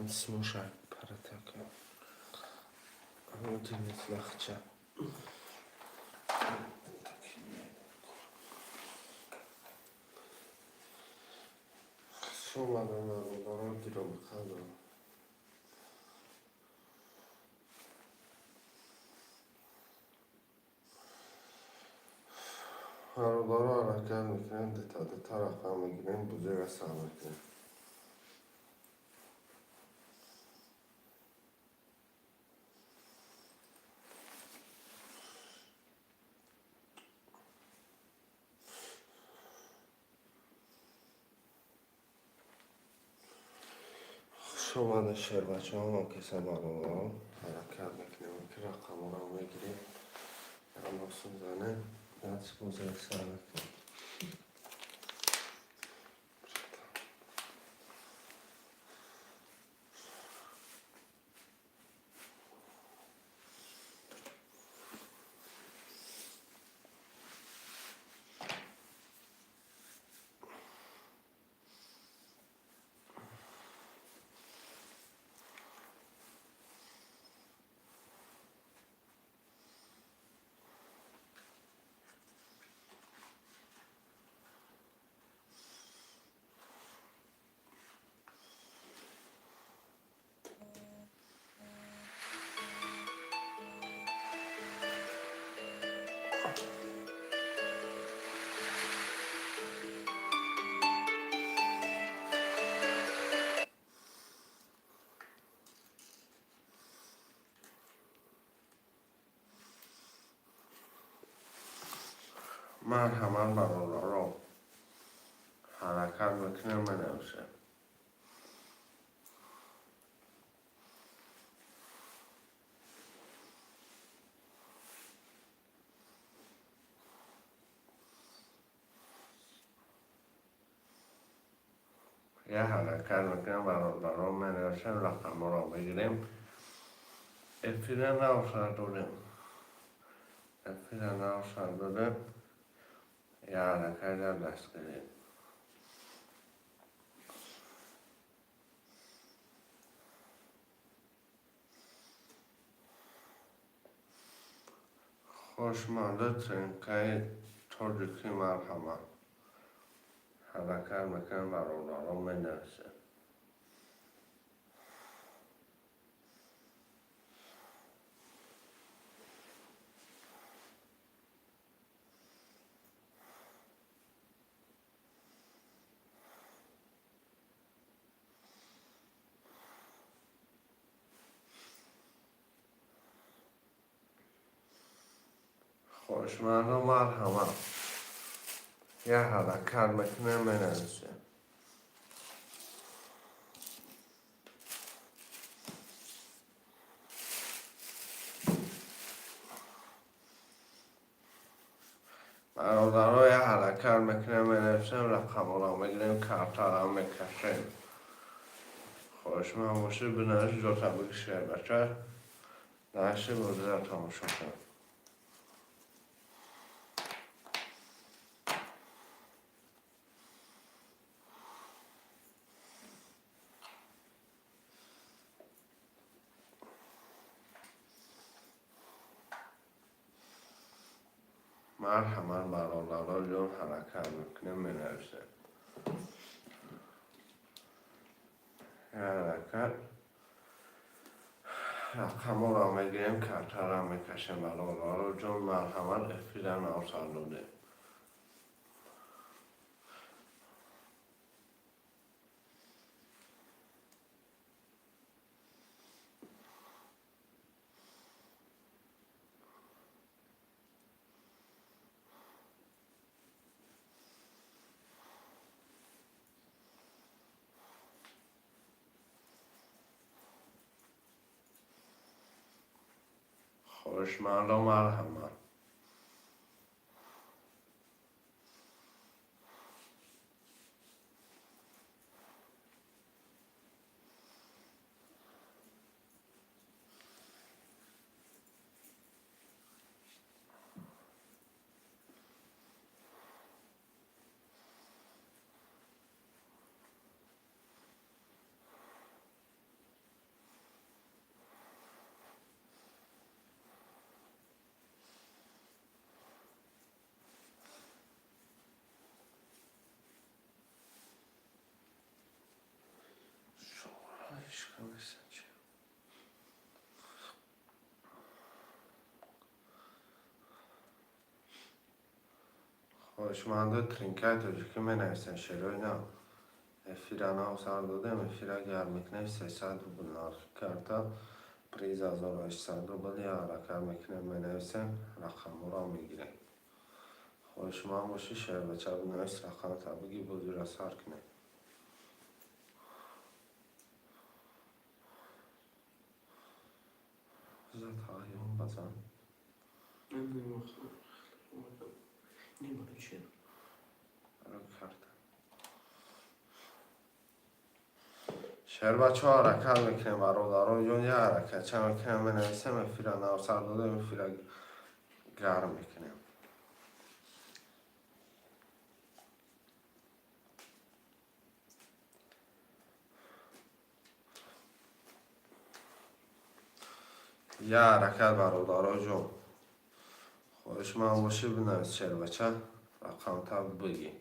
smuszaj parę takiego. A ty nie tlachcia. Suma na rodi robi kado. Harolara hareket میکنن دتا رقم میگیرن بوده رسم میکنن شما شهر بچه ها که سمارو حرکت میکنیم که رقم رو میگیریم اما سوزانه دست بوده رسم میکنیم من همان برای رو حرکت میکنم منوشه یه حرکت میکنم برای منوشه رقم رو بگیریم افیدن نوشن داریم افیدن نوشن داریم یه حرکت دست گیریم خوشمانده ترینکای ترجیکی مرحمه حرکت میکنم برای منوشه خوشمانده مرحمه یه حرکت میکنم منوشه برادرها یه حرکت میکنم منوشم رقم رو میگیریم کارتا رو میکشیم خوشمند باشه بنارش جا تبریک شهر بچه نشه بوده در تماشا کنم مرحمت برادرها جون حرکت میکنم منوشه یه حرکت رقم رو میگیریم کارتا رو میکشیم برادرها جون مرحمت افیدن آسالوده خوشمند و مرحمت خواهشمنده ترینکای تاجیکی می نویسن شروع اینا افیرانا و سر داده افیرا گرم میکنه 300 روبل نرخ کرده پریز 1800 روبل یا حرکت میکنه می نویسن رقم را میگیرن خواهشمند باشی شعر بچه بنویس رقم تا بگی بودی را سر کنه زد هایون بزن رو کرده شعر بچه ها حرکت میکنه برادران جون یه حرکت چه میکنه می نویسه مفیرا نار سر داده مفیرا گرم میکنه یه حرکت برادران جون خواهشمند باشی بنویس شعر بچه رقم تا بگی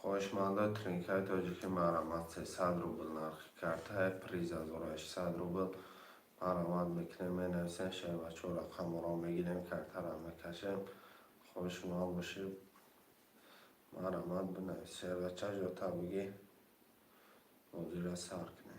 خواهشمنده ترینکای تاجیکی مرمت 300 روبل نرخ کرده پریز 1800 روبل مرمت میکنه می نویسن شعر بچه رقم را میگیریم کرده را میکشیم خواهشمند باشی مرمت بنویس شعر بچه جا تا بگی موضوع را سر کنه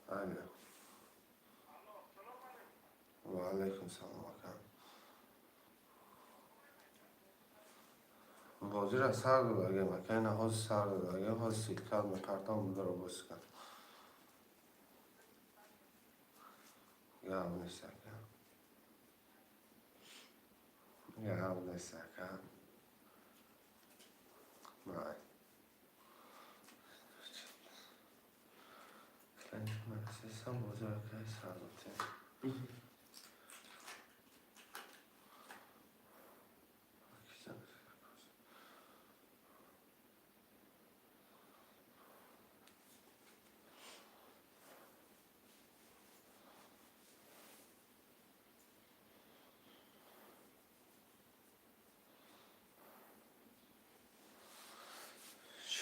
بله و علیکم سلام وکم موضوع را سر داده اگه مکین حوض سر داده اگه حوض سیل کرد مکرتان بوده رو بس کن گرم نیست گرم نیست نه من سیستم بزرگ که سر داده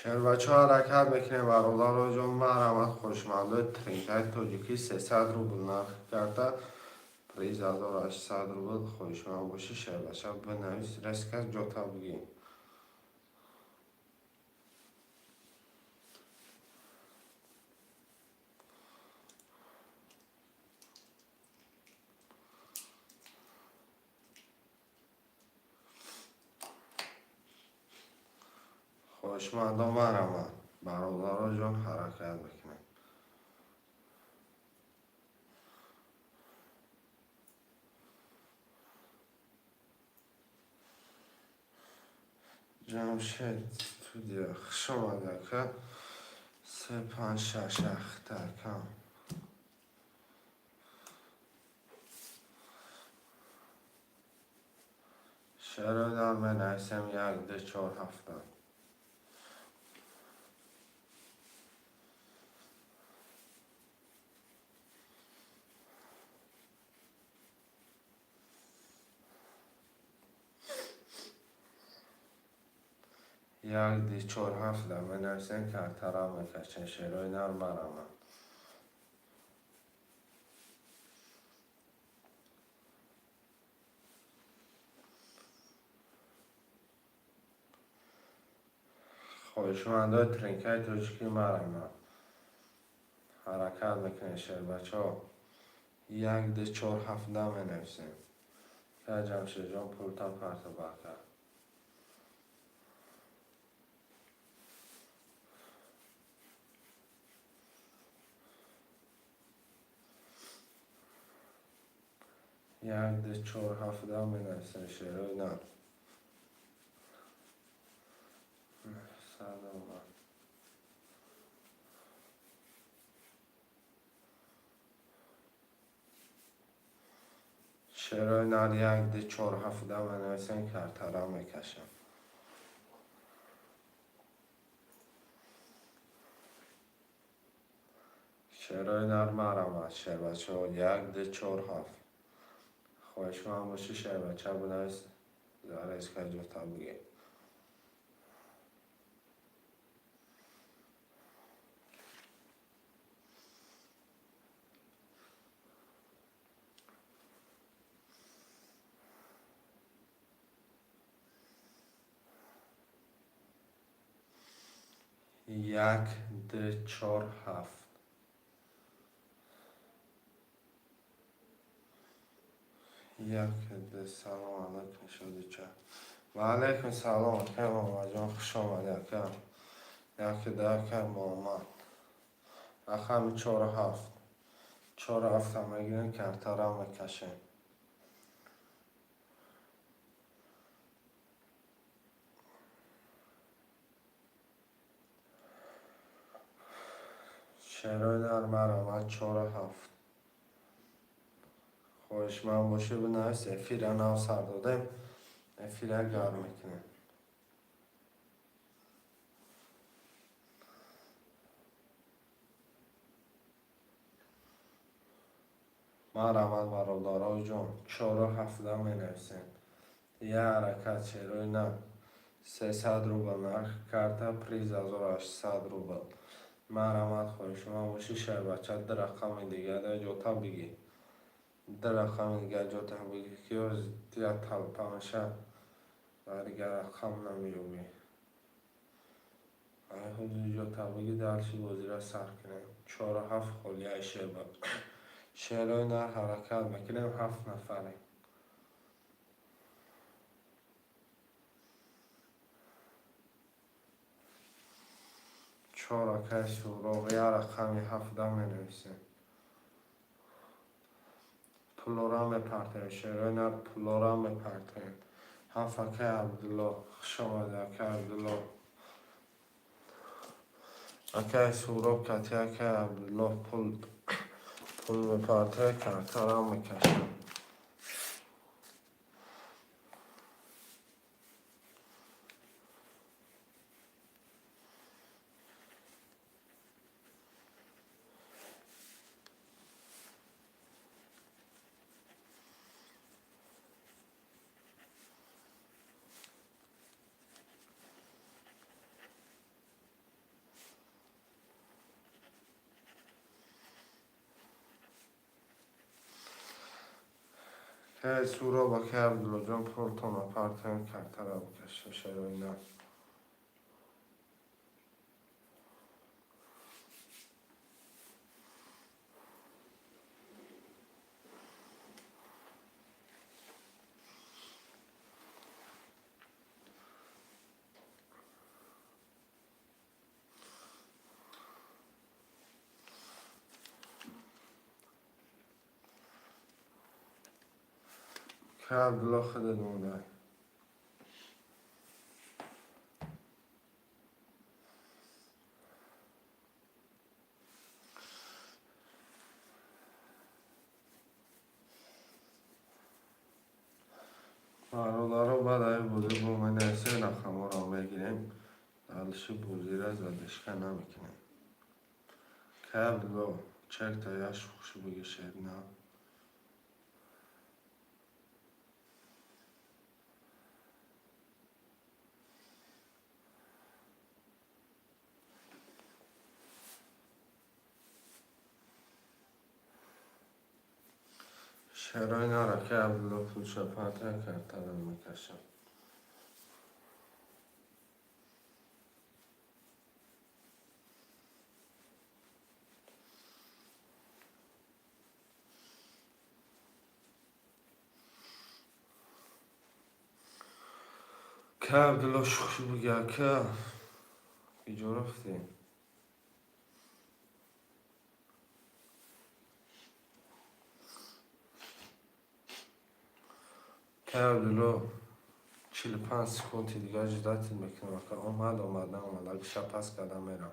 شعر بچه ها حرکت میکنه برادر جون مرمت خوشمنده ترینکای تاجیکی 300 روبل نرخ کرده پریز 1800 روبل خوشمند باشی شعر بچه بنویس رسک از جا تا بگیم خوشمنده مرمت برادر جون حرکت میکنه جمشید تو دیگه شما که 3 5 6 ترکم شعر دارم بنویسم 1 2 4 7 1 2 4 7 بنویسم که ترا میکشن شعرهای نرم برامن خواهشمنده ترینکای تاجیکی مرمت حرکت میکنه شعر بچه ها یک ده 4-17 می نویسیم که جمشید جان پولتا پرت برکر. یک ده 4-17 می نویسیم شیروی نر. شیروی نر یک ده 4-17 می نویسیم که ارترا می کشم. شیروی نر مرمت شیر بچه ها 1-4-7. خواهش من باشی شیر بچه ها بنویس داره از که جوتا بگی. یک ده 4-7. یک ده سلام علیکم شدی چه و علیکم سلام که محمد جان خوش آمده که یک ده که محمد رقم 4-7 4-7 هم میگیریم که ارترا میکشیم. شیروی در مرمت 4-7. خواهش من باشه بنویس افیره نو سر دادیم افیره گرم میکنیم. مرمت برادرای جان 4-7 می نویسیم. یه حرکت شیروی نه 300 روبل نرخ کرده پریز 1800 روبل. مرمت خواهش من باشی شیر بچه در رقم دیگه در جوتا بگی. در رقم دیگه جوتا بگی که از دیگه تلپا میشه و دیگه رقم نمیومی. حدود جوتا بگی درشی بازی را سر کنیم. 4-7 خالیه شیر بچه شیروی نر حرکت میکنیم 7 نفریم. 4 کش رو یه رقمی 17 می نویسیم. پلورا می پرتیم شیروی نر پلورا می پرتیم. 7 که عبدالله خوش آمده که عبدالله اکه سوراب کتی که عبدالله پول می پرتیم که ارترا می کشیم. که سوراب که عبدالله جان پول تو می پرتیم که ارترا می کشیم شیروی نر. که عبدالله خود دونه برادر رو برای بازی با من نویسه رقم را میگیریم دلش بازی را زدشکه نمیکنیم. که عبدالله چک تا یش خوش بگی شیر نه. شیروی نره که عبدالله پول شپته که ارترا میکشم. که عبدالله شخشی بگه که اینجا رفتی که عبدالله 45 سکونتی دیگه اجداتی میکنم که آمد اگه شب پس کردم میرم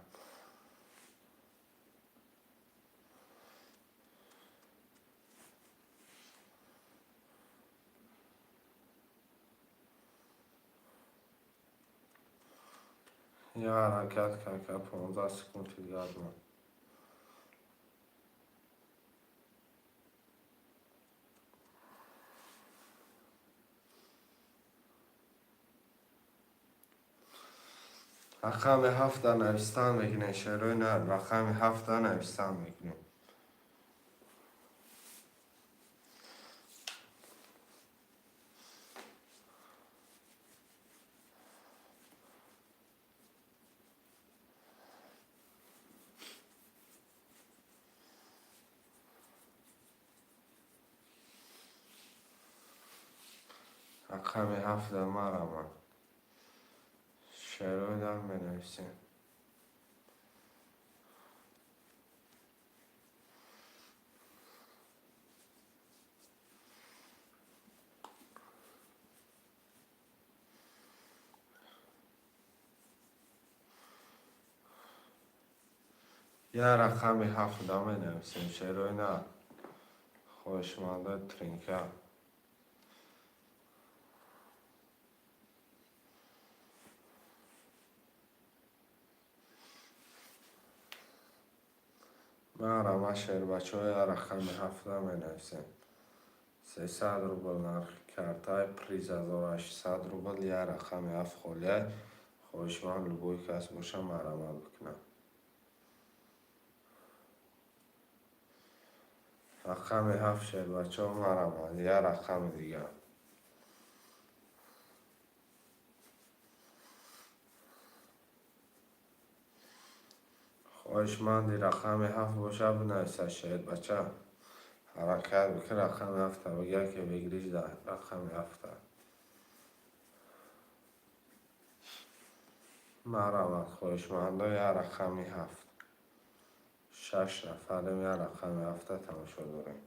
یه حرکت کرد که 15 سکونتی دیگه از من رقم 7 در نویستن میگنه شروع نه رقم 7 در نویستن میگنه رقم 7 در مرمه شروع در بنویسیم یه رقم 7 در بنویسیم شروع نه خوشمانده ترینکه مرمه شهر بچه های رقم 7 در بنویسیم 300 روبل نرخ کارتای پریز 1800 روبل یه رقم 7 خولیه خوشمند لبوی کس باشه مرمه بکنه رقم 7 شهر بچه ها مرمه یه رقم دیگه خوشمندی رقم 7 باشه بنویسه شهر بچه حرکت بکن رقم 7 بگه که بگیریش در رقم 7 مرمت خوشمنده یه رقم 7 6 نفریم یه رقم 7 تماشا داریم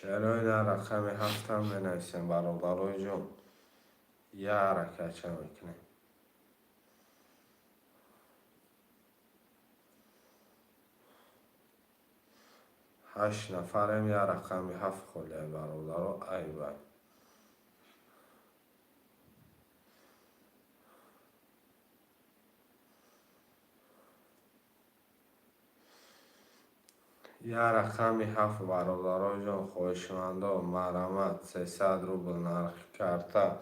شعرهای در رقم 7 هم بنویسیم برادرای جون یه حرکت چه میکنیم 8 نفریم یه رقم 7 خولیه برادرها ای بای یه رقم 7 برادرای جان خوشمنده و مرمت 300 روبل نرخ کرده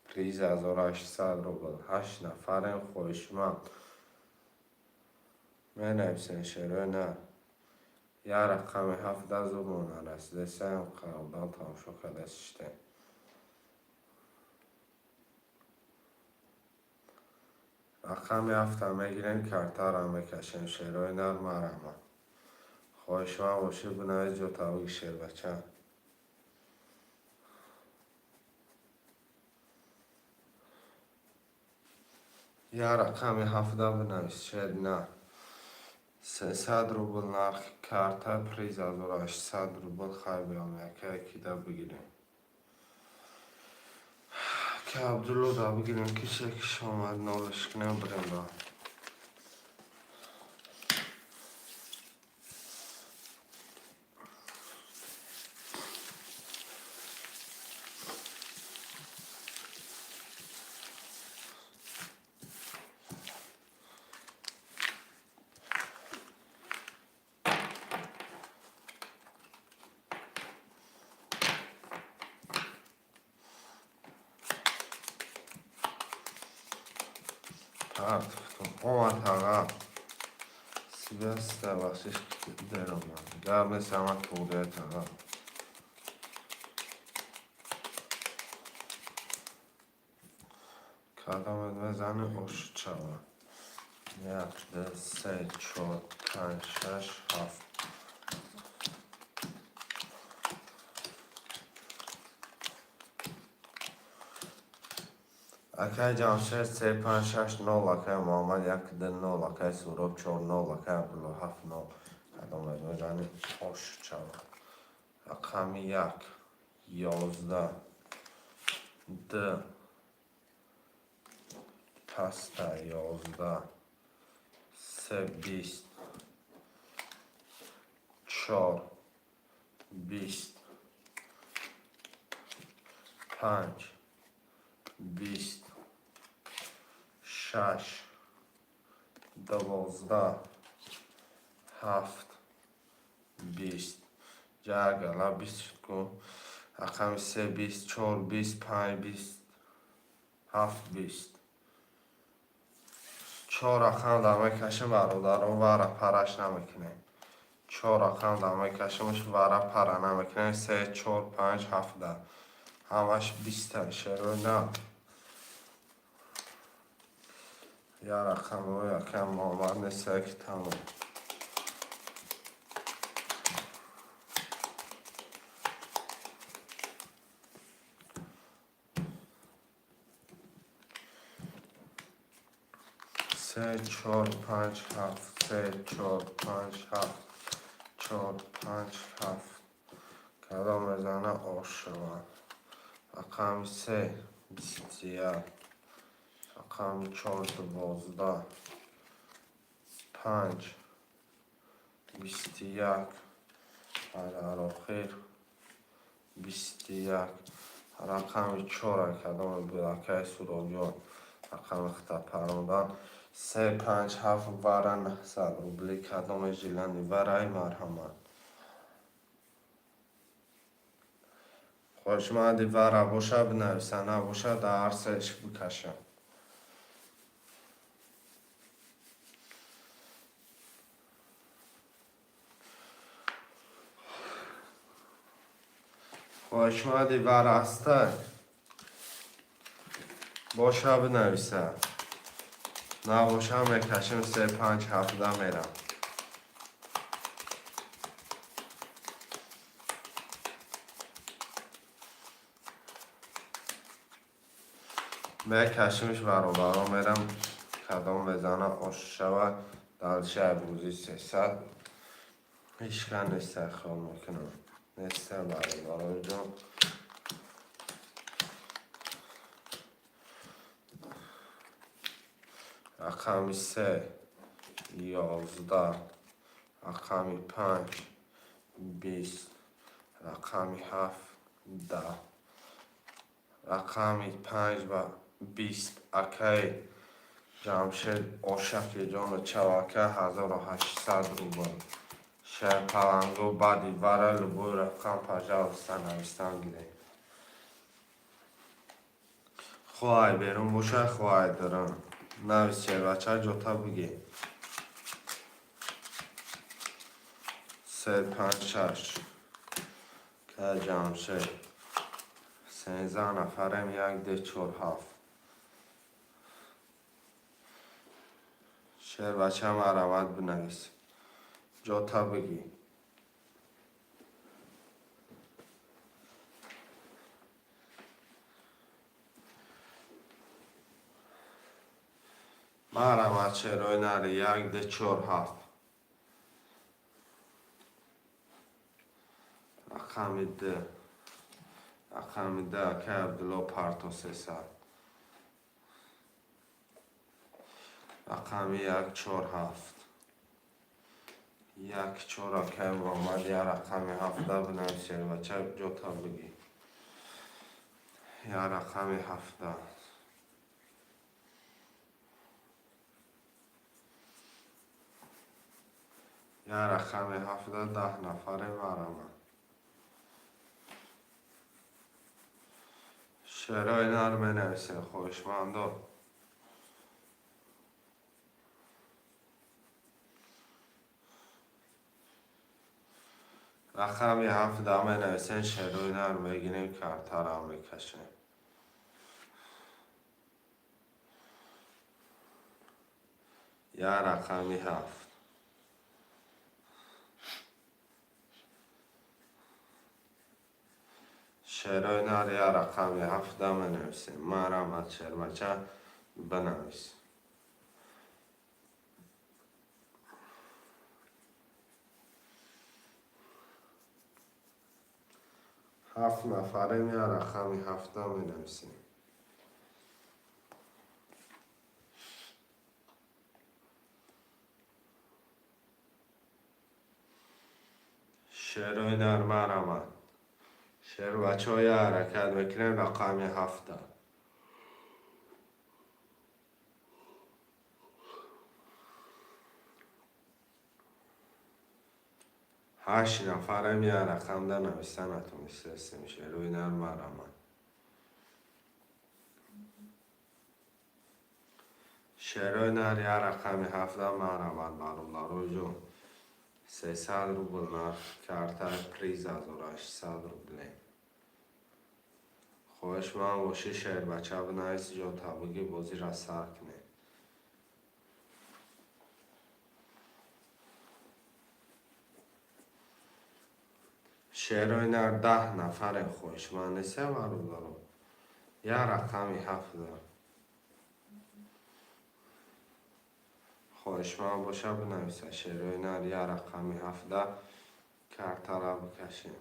پریز 1800 روبل 8 نفریم خوشمند می نویسین شروع نه یه رقم 7 در زبون رسیده سیم قرارداد تماشا کرده سشته رقم 7 هم میگیرین کارتا را میکشین شروع نه مرمت خوشمند باشه بنویس جو تاوی شیر بچه یه رقم 7 بنویس شیر نه 300 روبل نرخ کارتا پریز 1800 روبل خواهی بیام یکی دا بگیریم که عبدالله دا بگیریم کسی که شما نالش کنیم بریم با اومد آقا سیبسته بخشش درم در مثل همه توده آقا کدامت بزنه اش چوا 1 2 3 4 5 6 7 اکای جمشید 356 اکای محمد 1 اکای سوراب 4 اکای عبدالوهاب 9 کدام بزنیم خوش شود رقم 1 11 د پسته 11 3 20 4 20 5 20 6 12 7 20 جرگلا 20 کن رقم 3 20 4 20 5 20 7 20 4 رقم دامه کشم برادران وره پرش نمیکنیم 4 رقم دامه کشمش وره پره نمیکنیم 3 4 5 7 10 همش 20 میشه رو نه یا رقم رو یکم محمد نیسته که تمام 3 4 5 7 3 4 5 7 4 5 7 کدام بزنه آش شود رقم 3 21 رقم 4 12 5 21 در آخر 21 رقم 4 کدام بلکه سورابیان رقم خطا پروندن 3 5 7 وره 900 روبلی کدام جیلندی وره مرحمت خوشمندی وره باشه بنویسه نباشه در هر سرش بکشم خوشمندی وره هسته باشه بنویسه نباشه میکشم 3 5 7 میرم میکشمش برابرا میرم کدام بزنه آش شود دلشه بوزی 300 هیچ کن نیسته خیال میکنم نیسته برابرا جان رقم 3 11 رقم 5 20 رقم 7 10 رقم 5 و 20 اکای جمشید آشک جان چواکه 1800 روبل شهر پلنگو بعدی وره لبوی رقم پجال نوشتن گیره خواهی بیرون باشه خواهی دارم نویس چه بچه جوتا بگی 3 5 6 که جمشید 13 نفرم 1 2 4 7 شهر بچه هم عربت بنویس جوتا بگی مرمت چرای نره 1 2 4 7 رقم 2 رقم 2 که عبدالله پرتو 300 رقم 1 4 7 1 4 که محمد یا رقم 7 بنویسه بچه جوتا بگی یا رقم 7 یا رقم 7 10 نفره مرمت شعرهای نرمه نویسه خوشمندو رقم 7 می نویسه شعرهای نرمه بگیریم کارتر هم بکشیم یا رقم 7 6 شعرهای یا رقم 17 بنویسیم. محرمت شعربچه بنویس. 7 نفریم یا رقم 17 بنویسیم. شعرهای در محرمت شعربچه های حرکت بکنیم. رقم 17 8 نفرم یا رقم در نوشتن نتونستیم. شعرهای در محرمت شعرهای در یا رقم 17 محرمت برادرای جون 300 روبل نرخ کارت پریز 1800 روبله. خواهش من باشه شعر بچه بنویس جا طبقی بازی را سر کنه. شعرهای در 10 نفر خواهش من نیسته برادران یا رقم 17 خواهش من باشه بنویسه. شعرهای در یا رقم 17 کارت را بکشیم.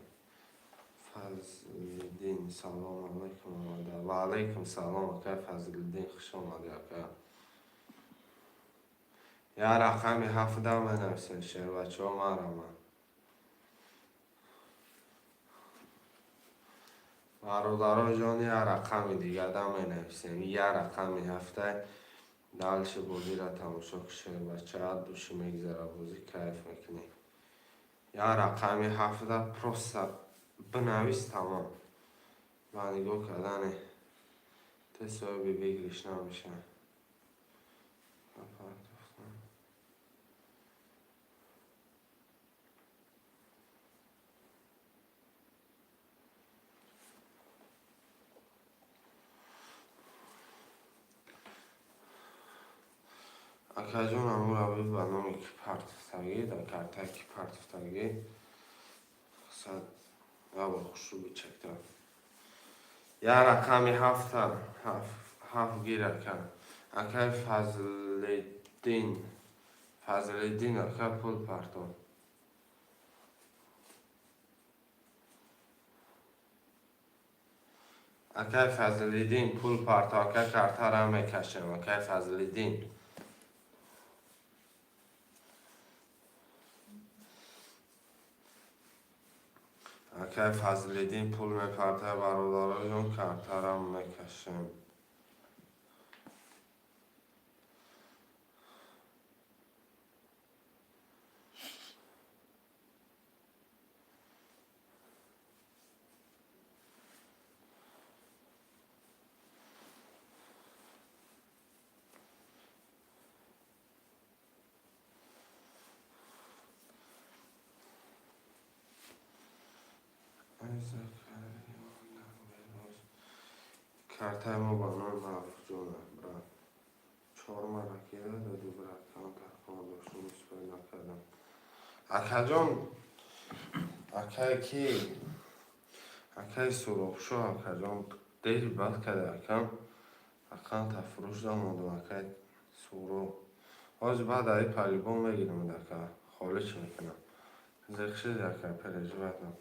فضلالدین سلام علیکم آمده. و علیکم سلام که فضلالدین خوش آمده که یا رقم 17 بنویسین شعر بچه ها محرمت. برادران جان یا رقم دیگه دم بنویسین. یا رقم 17 دلش بازی را تماشا که شعر بچه ها دوشی میگذره بازی کیف میکنی. یا رقم 17 پروستا بنویس تمام. و نگاه کردن تصویبی بگیرش نمیشه. اکا جون همون روی برنامه که پرتفتگی در کرده که پرتفتگی صد و خوش رو بچکتر. یا رقم 7 گیره کرد. اکا فضلالدین اکا پول پرتون. اکا فضلالدین پول پرتا که کرده را میکشم. اکا فضلالدین اکا فضلالدین پول میپرده برادران کرده را میکشم. کرده ما بانان رفت جونه برد 4 مرکیه دادی برد کان ترکان داشتون اسپای نکردم. اکا جان اکا کی اکا سروب شو اکا جان دیری بد کده اکا اکا تفروش داموندم اکا سروب آج بعد ای پالیبون میگیرم اکا خالش میکنم زخشید اکا پرجی بدم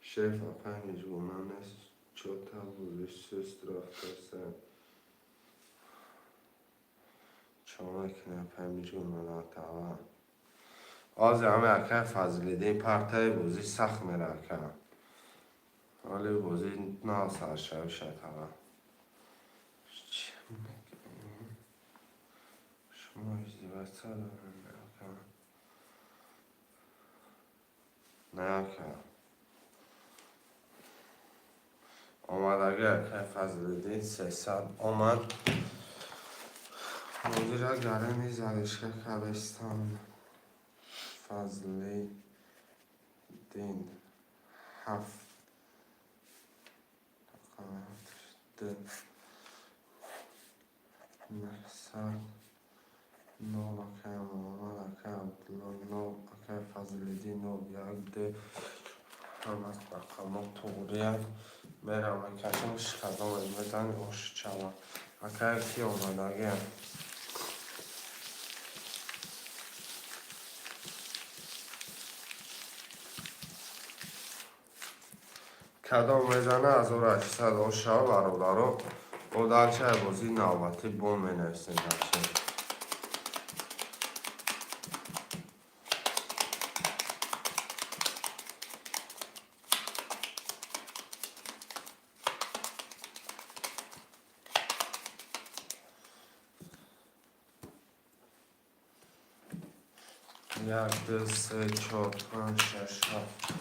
شیف اکا میجگونه نیست چوتا بودش سست رفته چونه کنه پمیجون مناطقه آز همه اکه فضلالدین پرتای بازی سخت میره اکه ولی بازی ناسر شد طبعا شما ازدیوت سر دارم نه اکه آمد اگه فضلالدین 300 آمد بازی را گره میزدش که کبستان فضلالدین 7 مرسل نو اکه محمد اکه عبدالله نو اکه فضلالدین نو بیاد همه رقم توریه برم کشمش کدام بزنی اوش چوا اکه کی اومده گیم کدام بزنه از او 800 اوش ها برادرو او در چه بازی نوبتی بون می نویسیم درچه یک دو سه چهار پنج شش هفت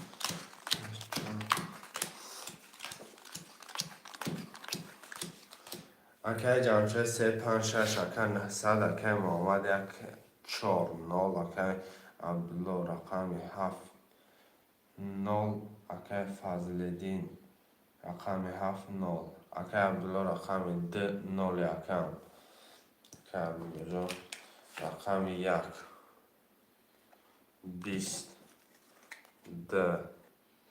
اکه جمشه سه پنج شش اکه 900 اکه محمد یک 4 نال اکه عبدالله رقم 7 نال اکه فضلدین رقم 7 نال اکه عبدالله رقم 2 نال یکم اکه عبدالله رقم 1 20 2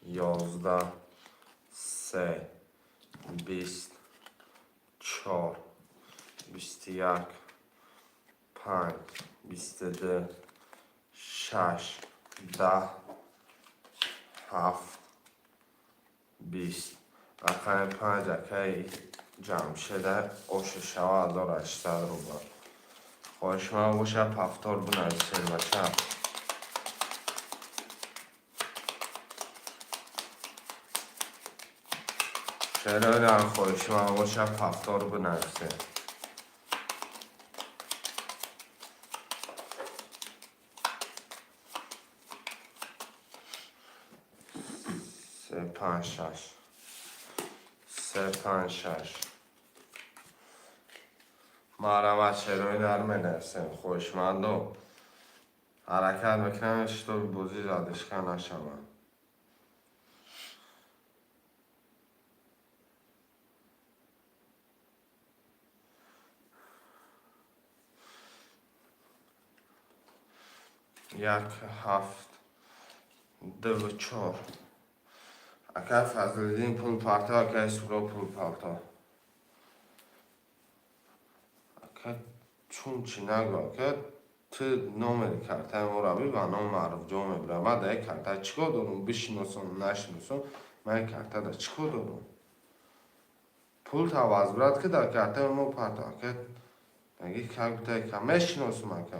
11 3 20 4 21 5 22 6 10 7 20 رقم 5 اکه جمع شده اوش شوا 1800 روبل خواهش من باشه پفتار بنویسین بچه شعرهای خواهش من باشه پفتار بنویسین سه پنج شش سه پنج شش معلومت شعرهای در منویسین خوشمندو حرکت میکنم اشتو بوزی زدشکن نشمه یک هفت دو و چهار اکه فضلدین پول پارتا اکه سورا پول پارتا اکه چون چی نگو اکه تو نام کرده مرابی و نام معروف جو میبره من ده کرده چیکار دارم بشناسم نشناسم من کرده ده چیکار دارم پول تا واز برد که در کرده ما پارتا اکه نگی که بوده که میشناسم اکه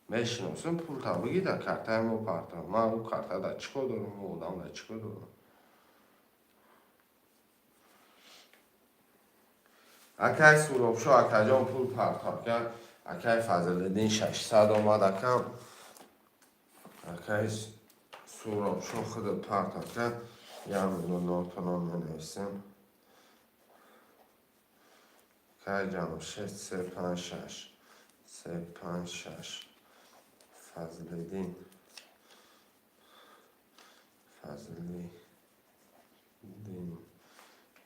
میشناسم پول تا بگی در کرده ما پارتا من او کرده ده چیکار دارم او آدم ده چیکار دارم اکه سوراب شو اکه جان پول پارتا کرد اکه فضلدین 600 آمد اکه سوراب شو خود پارتا کرد 1,000,000 تومان منویسیم اکه جمشید 356 356 فضلدین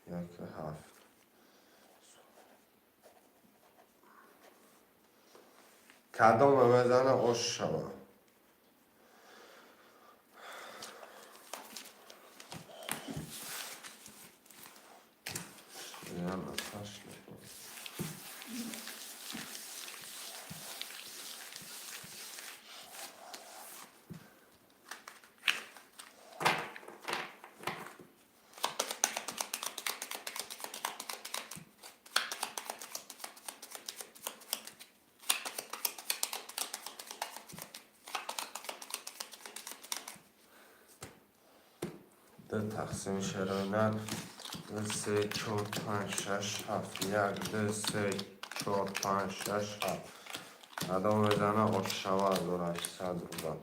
یک هفت کدام بزنه اوش شما ده تقسیم شرایط ده سه چهار پنج شش هفت یک ده سه چهار پنج شش هفت ادام بزنه اوش شما 1800 روبل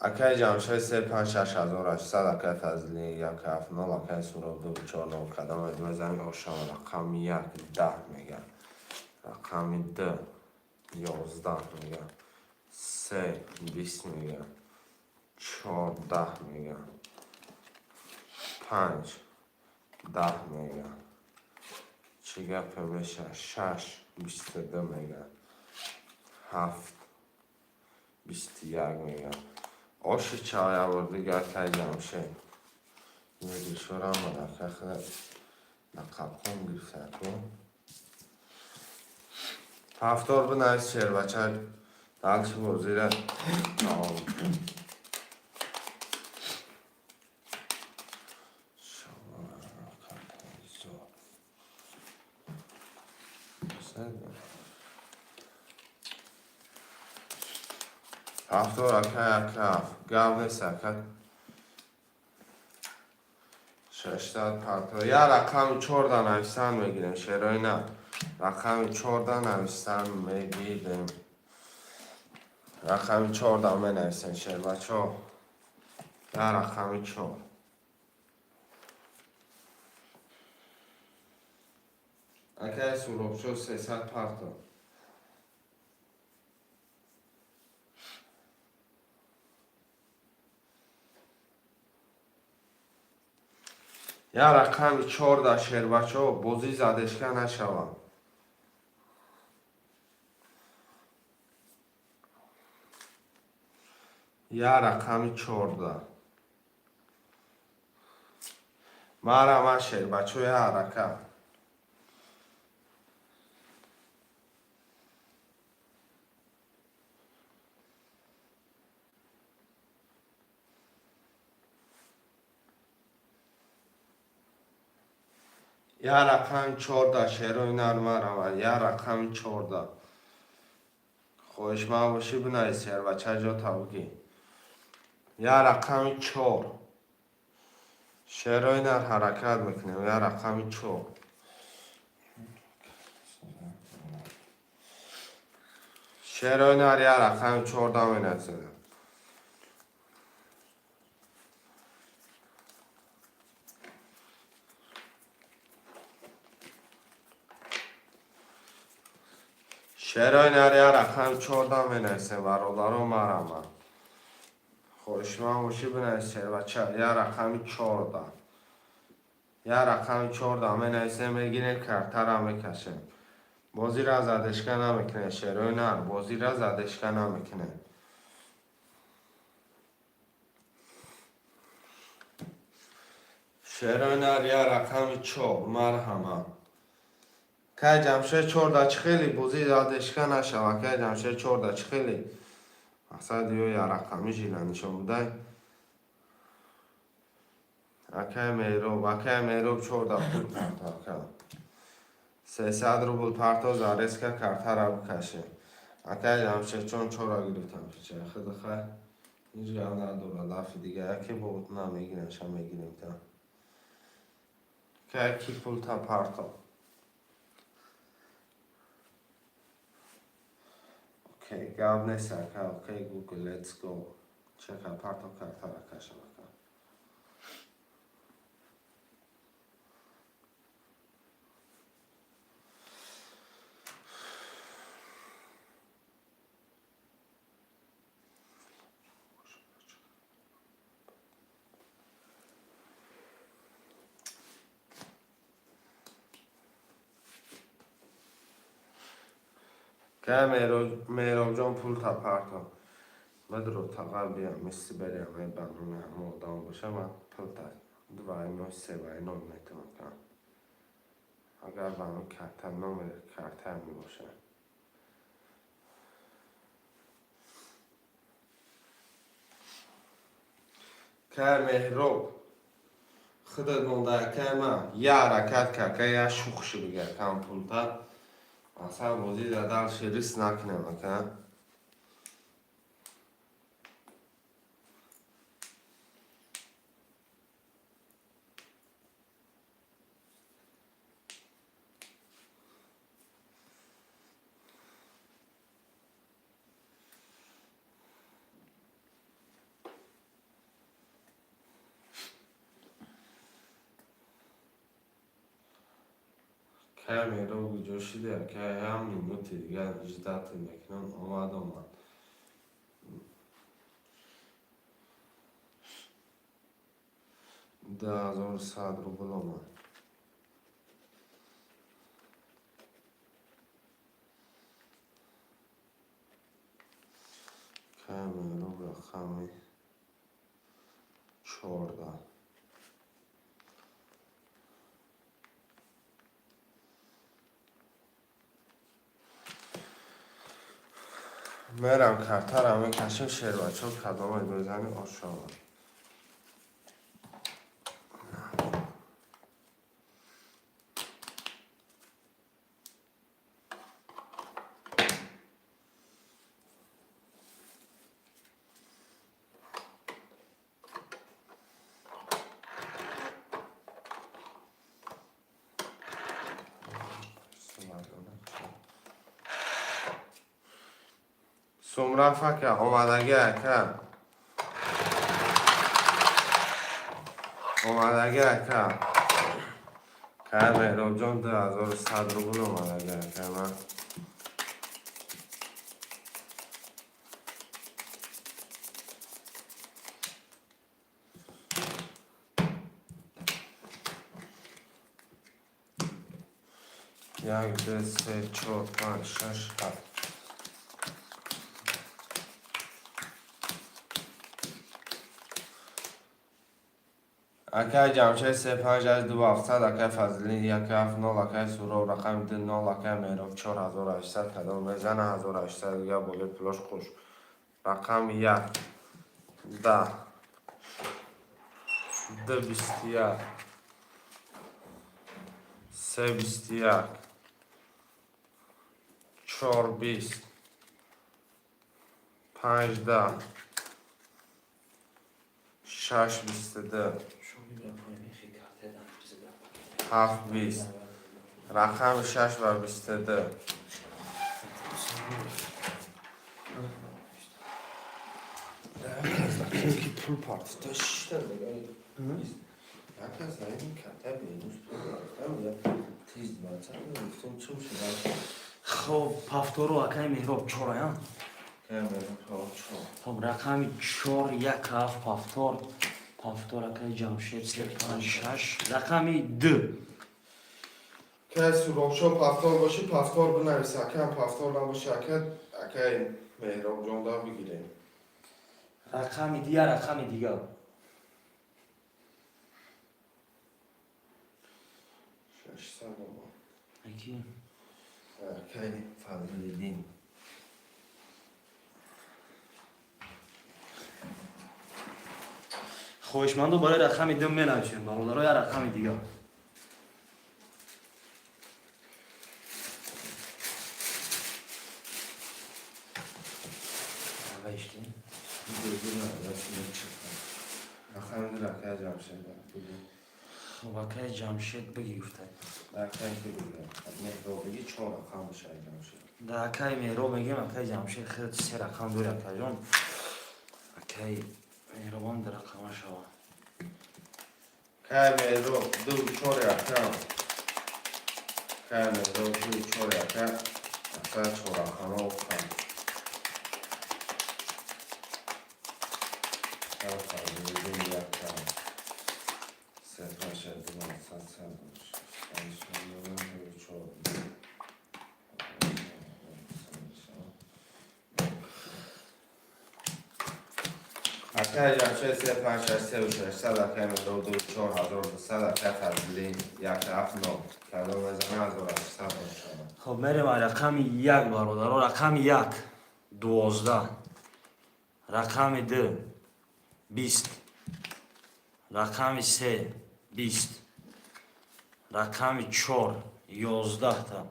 اکه جمشه سه پنج شش 1800 اکه فضلی یک هفت نال اکه سوراب دو چهار نال کدام بزنه اوش شما رقم 1 10 میگه رقم 2 11 میگه 3 20 میگه 4 10 میگه 5 10 میگه چی گپه بشه 6 22 میگه 7 21 میگه آشی چای آوردی گرد جمشه میگی شورم بودم که خیلی نقب کن گرفته کن هفتار بنایست شیر بچه دلچی بوزیره هفتار اکه گاو نیست اکه ششتاد پرتو یا رقم 14 نویستن میگیریم شیرهای نه رقم 14 نویستن میگیریم رقم 14 می نویسن شیر بچه ها یا رقم 4 اکه سروب شد 300 پرتو یا رقم 14 شیر بچه ها بوزی زدشکه نشوم یا رقم 14 مرا شیر بچه ها یا رقم یا رقم 14 شیرهای نرمه یا رقم 14 خوش ما باشی بنایست شیر بچه جا تاوگی یا رقم 4 شیرهای نر حرکت میکنیم یا رقم 4 شیرهای نر یا رقم 14 می نویسیم شیرهای نر یا رقم 14 می نویسیم برادران مرمه خوش ما باشی بنایست شیر بچه یا رقم 14 یا رقم 14 می نویسیم میگیریم کرتر هم میکشیم بازی را زدشکه نمیکنه شیرهای نر بازی را زدشکه نمیکنه شیرهای نر یا رقم 4 مرحمه که جمشه 14 خیلی بازی زدشکه نشوه که جمشه 14 خیلی اصلا دیو یا رقمی جیلانشون بوده اکه میروب 14 پول پرتا کرد 300 روبل پرتا زارست که کرتا را بکشه اکه جمشه چون چورا گریفتم چه خیلی خیلی هیچ گاه نداره دفع دیگه اکی بود نمیگیرم شم میگیریم تا که اکی پول تا پرتا اوکی گاب نیست اکه اوکی گوگل لیتس گو چه که پرتا کرتا را کشم اکه که میرو جان پول تا پرتا بدرو تا بیام میسی بریم این برنامه همه دام باشه من پول تا دوای نوی سه وای نوی میتونم کنم اگر برنامه کرتر نوی کرتر می باشه که مهرو خودت مونده که من یه حرکت که یه شوخشی بگه کم پول تا اصلا بازی دلش ریس نکنه که مهرو بجوشیده که هم نیموتی دیگه جدت میکنم اومد 10,100 روبل اومد که مهرو رقمی 14. میرم کارتا را میکشیم شیر بچه کدامه بزنی آشاما سمره فکر آمدگی اکر که مهراب جان 2100 روبل آمدگی اکر من یک دو سه چهار پنج شش هفت اکه جمشه 3582 اکه فضلی یک هفت نال اکه سورا رقم 2 نال اکه مهراب 4800 کدام میزنه 1800 دیگه باقی پلاش خوش رقم 1 10 2 21 3 21 4 20 5 10 6 22 7 20 رقم 6 و 22 پول پارت داشته یک از این کته بینوش پول رفتم تیز بچه گفتم چون شده خب پافتورو اکای مهراب چورایان که مهراب چور خب رقم 4 1 هفت پافتور اکای جمشید 3 5 6 رقم 2 که سوراخ شو پافتور باشه پافتور بنویسه اکه هم پافتور نباشه اکه مهراب جان دا بگیریم رقم دیگه 600 ما اکی اکه فضلالدین خوشمندو برای رقم 2 می نوشیم برادرای رقم دیگه وایشتین رقم رکه جمشید خب اکای جمشید بگی گفته رکه که بگیرم مهراب بگی 4 رقم باشه جمشید در اکای مهراب میگیم اکای جمشید خیلی 3 رقم دور اکای جان اکای مهرابان در رقم شوا که مهراب 2 4 رقم که مهراب 2 4 رقم اکه 4 رقم ها بخم اکه جمشه 3 5 6 3 و 600 اکه مهراب 2 4 1200 اکه فضلین 1 7 9 کدام بزنه 1800 باشه خب میریم رقم 1 برادر رقم 1 12 رقم 2 20 رقم 3 20 رقم 4 11 تا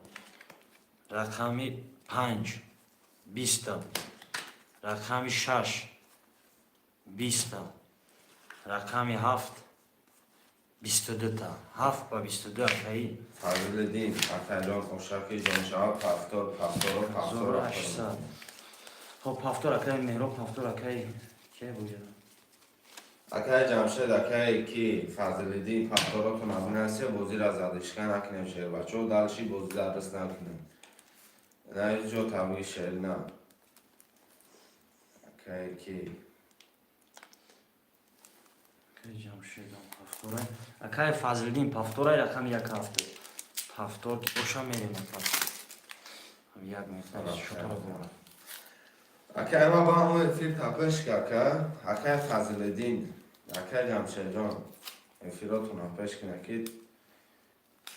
رقم 5 20 تا رقم 6 20 تا رقم 7 22 تا 7 و 22 اکایی فضلالدین اکه جان خوشکی جمشه ها پافتور 1800 خب پافتور اکای مهراب پافتور اکای که بوده اکه جمشید اکه کی فضلالدین پافتورات نبینسیه بازی را زدشکن اکنیم شیر بچه و دلشی بازی درست نکنیم نه جو تبایی شیر نه اکه کی اکای جمشید پافتوره اکای فضلالدین پافتوره رقم 1 هفته پافتور که باشم میریم هم یک میتونم شطور بگم اکه اما با همون فیل تپش که اکه فضلالدین اکه جمشه جان افیراتون اپش کنکید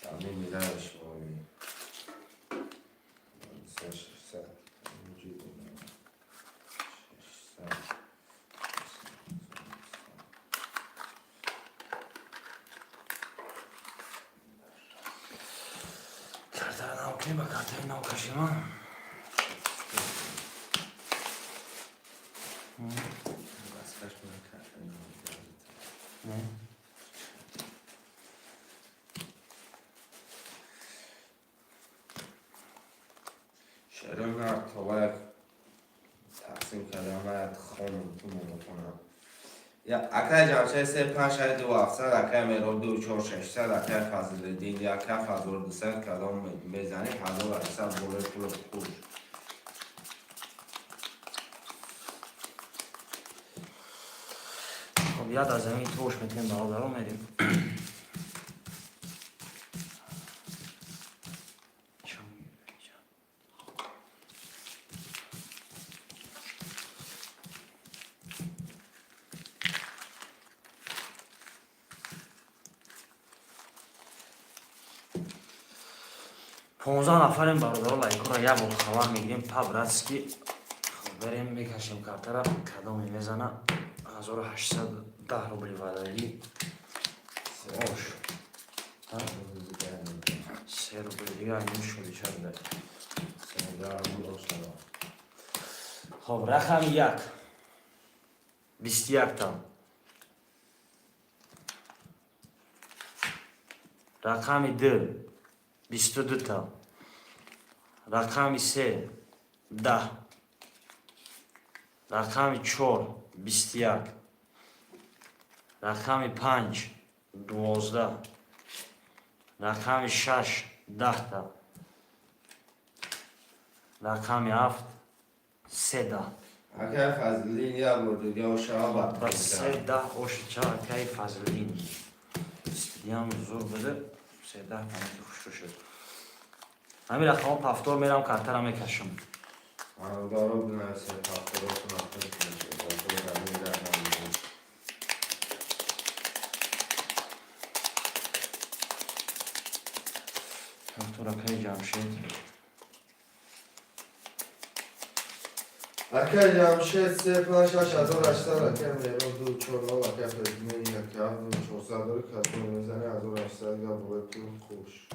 تمیم میدهش بایی سش سد اینجی بودم شش سد Kartara nauki ba kartara naukashima. بسکش کنه کرده Ne? شعرم نه تا باید تقسیم کلمه خون تو کنم یا اکه جمشه 3 5 6 2 700 اکه میرو 2 4 600 اکه فضل دین یا اکه فضل دسر کدام میزنی 1800 بوله پول خوش خب یاد از زمین توش میتونیم برادران میریم. پونزده نفریم برادران لایکو را یک بار خبر میگیریم پابراتسکی خب بریم میکشیم کارت را کدامی میزنه 1810 روبلی وادایی خوش 3 روبلی دیگه این شدی شده. خب رقم 1 21 تا رقم 2 22 تا رقم 3 10 رقم 4 21 رقم 5 12 رقم 6 10 تا رقم 7 13 اکه فضل دین یا برده یا شعبت و 13 اوشچا اکای فضلین استیدیم زور بده 13 تمام خوش شد. همین رقم پفتور میرم کارت را میکشم. من دارو بنویسه پاکتراتون اپش کنید باید رو در نمیدونم پفتور اکای جمشید اکه جمشه 3 5 6 1800 اکه میرو 2 4 9 اکه فزمه اکه 7 400 داره کسو میزنه 1800 یا باید تو خوش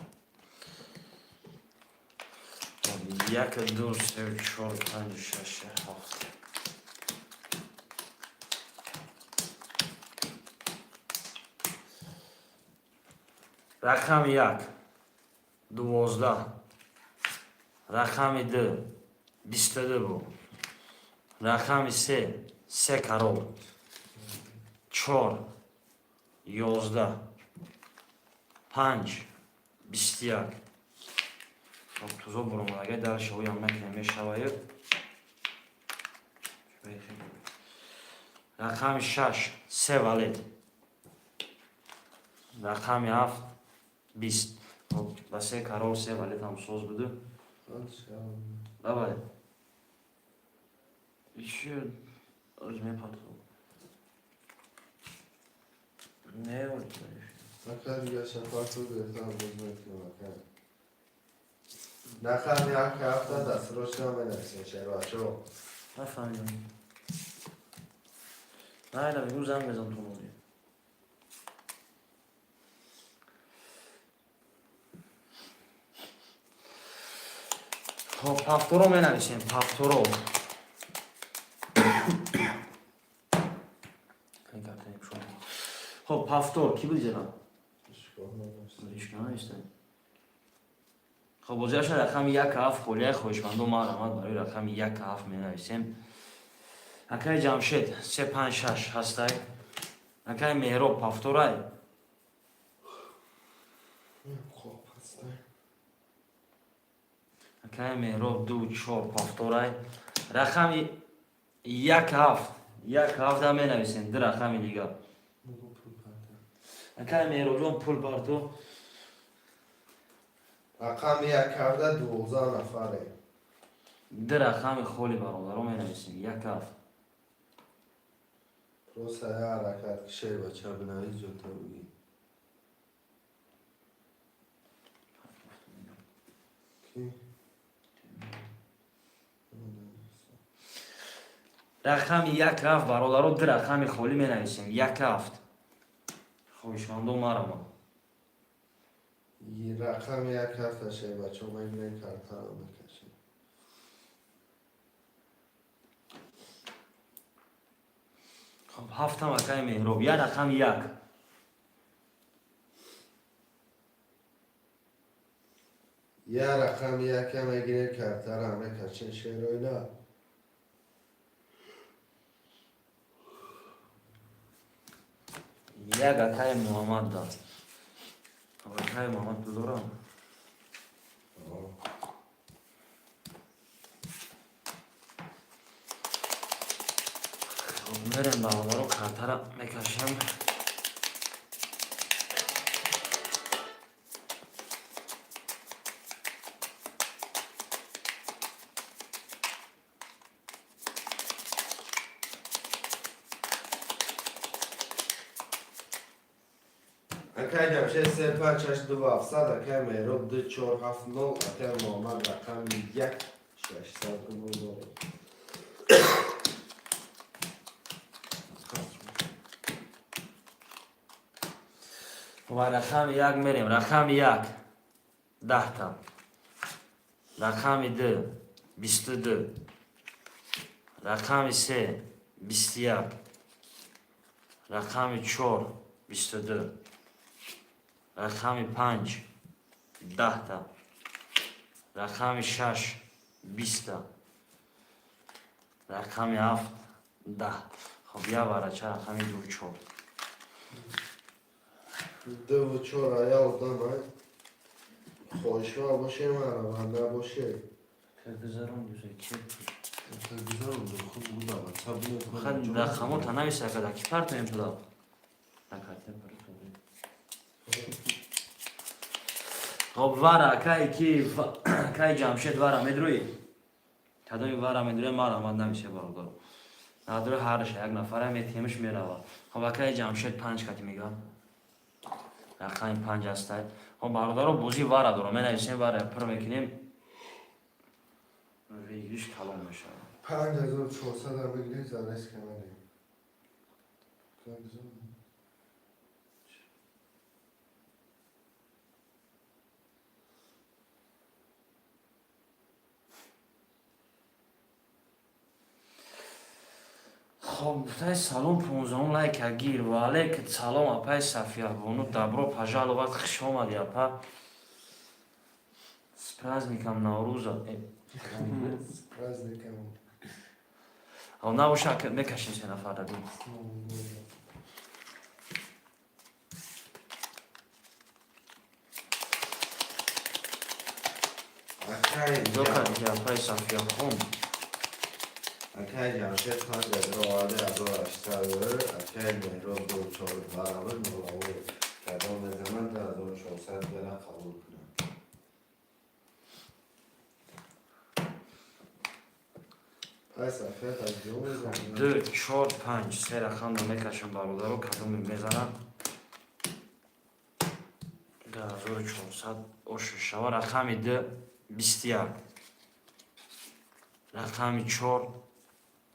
1 2 3 4 5 6 7 رقم 1 12 رقم 2 22 بود رقم 3 کرول 4 11 5 21 خب توزو برم اگه درش اویم مکنه میشوید رقم 6 3 ولید رقم 7 20 خب و 3 کرول 3 ولید هم سوز بوده بله ایشی از میپاتو نه اکه دیگه شفاعتو بهتر بزنید که نخم یک هفته دست روش نمینویسین شعر بچه نفهمیدم نه نه بگو زن بزن تو موری خب پفتورو می نویسیم پفتورو خب پفتور کی بود جناب؟ خب بازیش رقم 1 7 خولیه خوشمند و ما رحمت برای رقم 1 7 می نویسیم اکای جمشید 3 5 6 هستای اکای مهراب پفتورای خوب هسته اکای مهراب 2 4 پفتورای رقم 1 7 1 7 می نویسیم در رقم دیگه اکای مهراب جون پول پارتو رقم یک هفته 12 نفره در رقم خولی برادران می نویسیم 1 7 просто я حرکت که شی بچه بنایی جوتا بگی کی؟ رقم یک هفت برادرها دو رقم خالی می نویسیم. یک هفت خویشمندو مرا یه رقم یک هفته شی بچه ما این کارتا رو میکشیم. خب هفت هم اکای مهراب. یک رقم یک. یه رقم یک هم اگه کارتا رو میکشیم شی رو اینا. یک اکای محمد داد. اکای محمد دارم. خب میرم برادرها کارتا را میکشم. اکای جمشه سه پنج شش دو هفتصد اکای مهراب دو چهار هفت نو اکای محمد رقم یک ششصد رو بزاریم. و رقم یک میریم. رقم یک 10 تا. رقم دو 22. رقم سه 21. رقم چهار 22. رقم پنج 10 تا. رقم شش 20 تا. رقم هفت 10. خب یا برای چه رقم دو چهار. دو و چهار آیا دامه خوشوا باشه مرا بنده باشه. گذارم دوزه که گذارم دو خوب بودم خد رقمو تا نویسه که دکی پرت میم پلا نکرده پرت. خب وارا که جمشید وارا مدروی کدومی وارا مدروی مارا من نمیشه برادر نداره هرش یک نفره میتیمش میروا. خب که جمشید 5 کتی میگم رقم 5 است. خب برادر بوزی وارا دارم من نویسیم وارا پر میکنیم ویگریش کلام میشه. 5400 هم بگیرید زارش که منیم خب تای سالون 15 لایک گیر و علیک سلام اپای صفیه بونو دبرو پجال وقت خوش آمدی اپا سپراز میکنم نوروزا. سپراز نکنم او نباشه که بکشیم سه نفر رو بیم. دو کردی که اپای صفیه خون اکای جمشید 5 رو آده از رو اشتر اکای مهراب دو چهار برابر ملاوه کدام زمان در 1400 بلا قبول کنم. پس افیت از جو بزنم 2 4 5 سه رقم رو میکشم برادر رو کدوم میزنم 1400 اوش شوا. رقم 2 21. رقم 4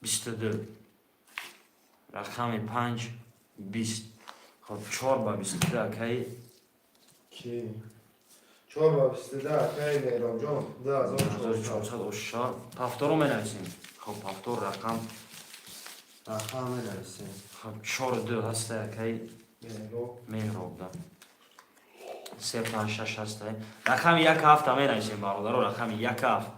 22. رقم 5 20. خب 4 با 22 اکی کی؟ 4 با 22 اکای مهراب جان 1400 اوشا پفتور رو منویسیم. خب پفتور رقم رقم نرسیم خب 4 2 هست اکی مهراب ده 3 5 6 هست. رقم 1 7 هم منویسیم برادر رو. رقم 1 7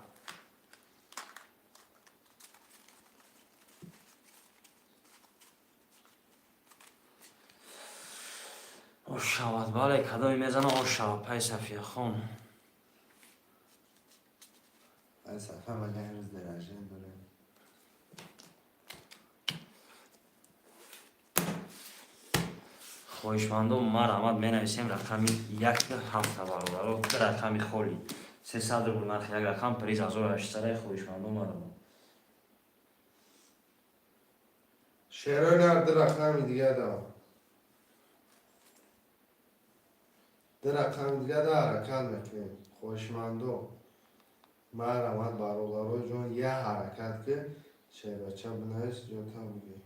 اوش شود بالا کدامی میزنه اوش شود پای صفیه خون. از صفحه مگه هنوز درجه داره خویشمندو مرحمت می نویسیم رقم 1 7 برادر رو رقم خولی 300 رو نرخ یک رقم پریز 1800 خویشمندو مرحمت شعرهای نرد رقم دیگه دا در رقم دیگه دا حرکت میکنیم خوشمندو مرحمت برادرای جان یه حرکت که چه بچه بنایست جاتا بگی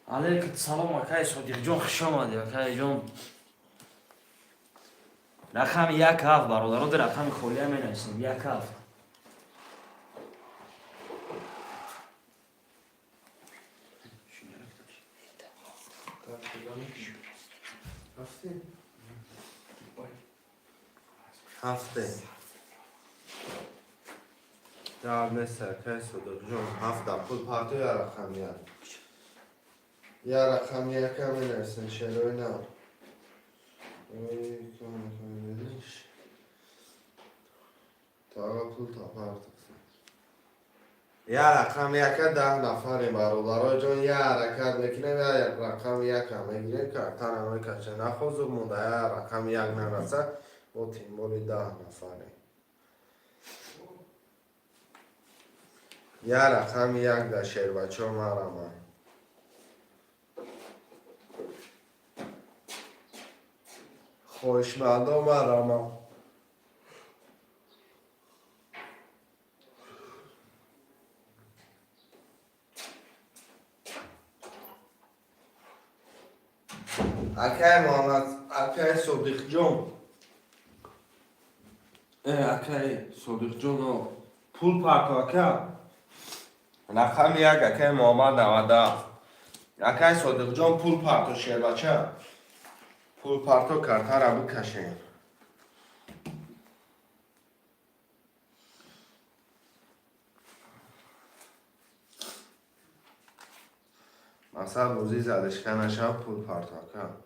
علیکم سلام اکای صدیق جان خوش آمدی اکای جان رقم یک هفت برادران در رقم خالی هم نویسیم یک هفت هفته در مثل که صدق جان هفته پول پارتو یا رقم یا رقم یک هم نرسن شروع نه تا پول تا پارتو یا رقم یک 10 نفر برادرای جان یا حرکت میکنه یا رقم یک هم میگیره کارتان هم میکشه نخوز و مونده یا رقم یک نرسه و تیمبولی 10 نفره یا رقم یک در شیر بچه مرمه خوشمنده مرمه اکای محمد اکای صدیق جان اکای صدیق جان پول پاکا اکا رقم یک اکای محمد 97 اکای صدیق جان پول پاکا شیر بچه پول پارتو کرتا را بکشیم مثلا روزی زدش کنشم پول پارتو کن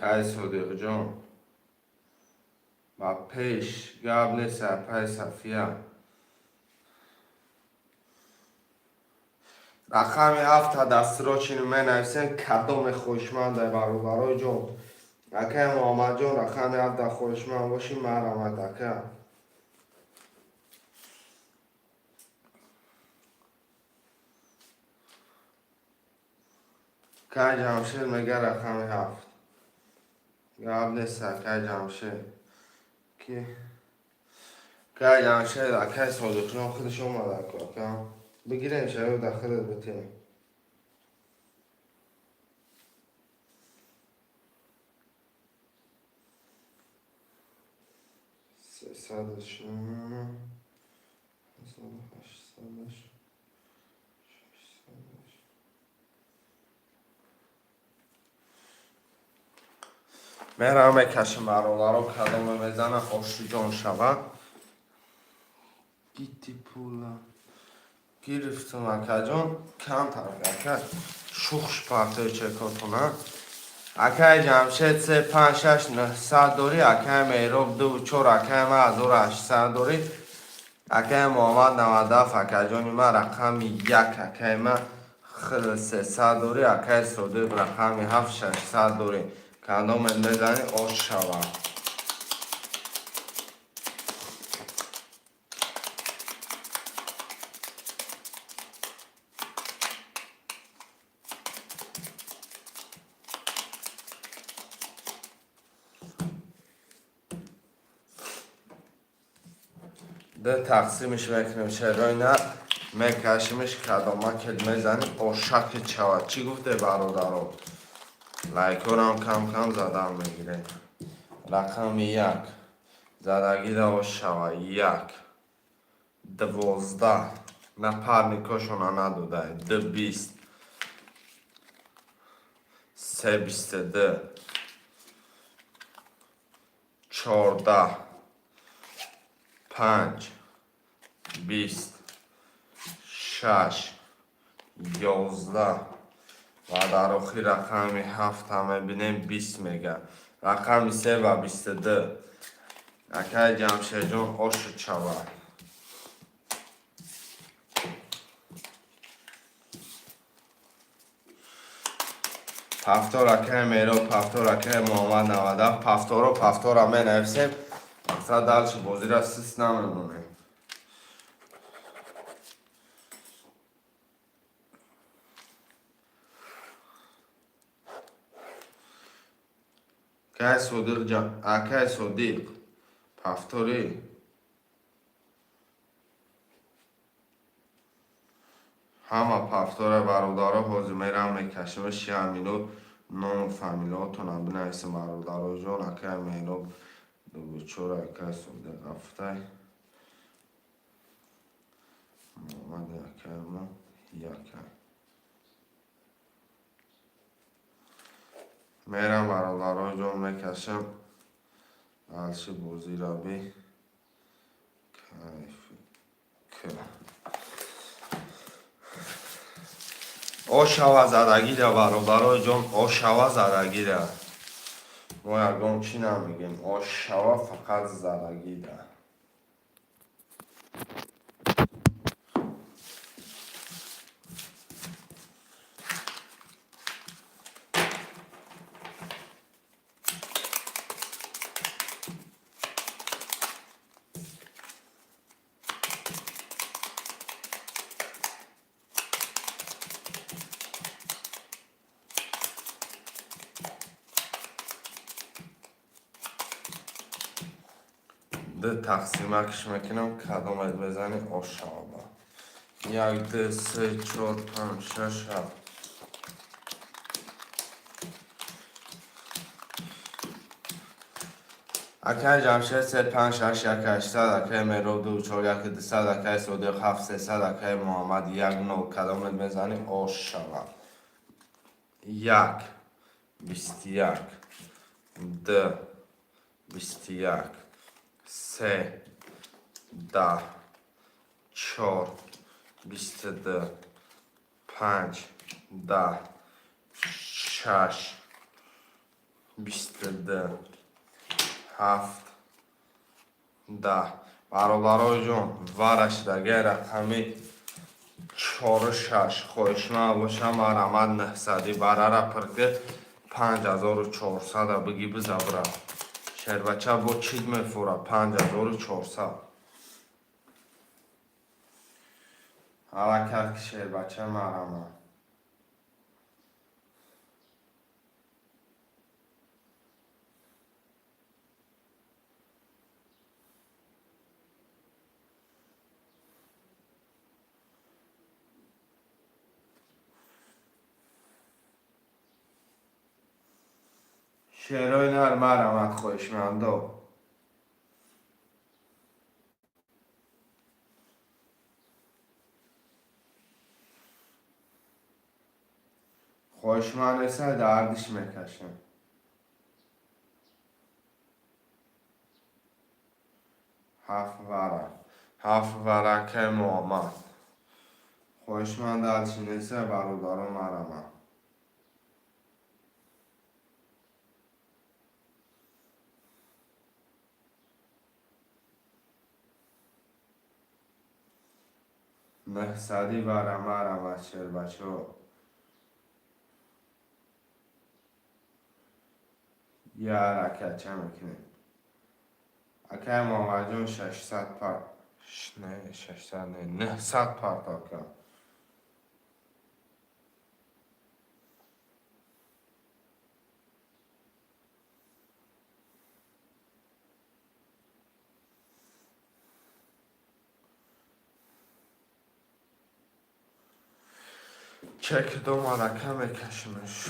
که صدیق جان با پیش قبل سپای صفیه رقم 7 دست را چینو می نویسیم کدام خوشمنده برادرای جان اکه محمد جان رقم 7 خوشمند باشی مرحمت اکه که جمشید میگه رقم 7 قبل سکه جمشید که جمشید اکه صادق جان خودش اومده که بگیریم شده داخلت بتیم 300 مهرم کشم برادر رو کدام میزنه خوش جان شود گیتی پولا گرفتم اکا جان کم طرف اکا شوخش پارتای چکاتونه اکا جمشید 3 5 6 900 دوری اکا میروب 2 4 اکا ما 1800 دوری اکا محمد 97 اکا جانی ما رقم 1 اکا ما 300 دوری اکا صدیق رقم 7 600 دوری کدام میزنی آش شود ده تقسیمش میکنیم چرای نه میکشیمش کدامه که میزنیم آشک شود چی گفته برادران لایکور هم کم کم زدن میگیره رقم 1 زدگی ده شود 1 12 نه پر نکاشونا ندوده 20 سه 22 14 5 20 6 11 و در آخر رقم 7 همه بینیم 20 میگه. رقم 3 و 22 اکای جمشید جون آشد شود. پفتار اکای میرو پفتار اکای محمد 90 پفتار همه نفسیم اکثر دلش بازی را سیست نمیمونه. اکای صدیق پفتاری همه پفتار براداره حوض میرم میکشم شیامینو نام فامیلاتون هم بنویسم براداره جان اکای میرو دو بچور اکای صدیق افتای محمد اکای ما یکای میرم براداره جان میکشم علش بوزی را بی کیف که آشوا زدگی را برادرای جان آشوا زدگی را ما یکم چی نمیگیم آشوا فقط زدگی را ده تقسیمه کش میکنم کدامت بزنی آشوا با 1 2 3 4 5 6 7 اکای جمشید 3 5 6 1 800 اکای میرو 2 4 1 200 اکای صدیق 7 300 اکای محمد 1 9 کدامت بزنی آشوا 1 21 2 21 3 10 4 22 5 10 6 22 7 10 برادرای جان ورش دگه رقمی 4 6 خوشمه باشم مرمد 900 براره پرکه 5400 بگی بزبره شهر بچه با چید میفوره 5400 حرکت که شهر بچه مرمه شهرهای نر مرمت خوشمنده خوشمنده سه دردش میکشم 7 وره 7 وره که محمد خوشمنده الچینه سه برادران مرمه مهسدی برمه شهر بچه یه حرکت چه میکنیم اکای محمد جون 600 پر نه 600 نه 900 پرتاکم چک دو ملکه میکشمش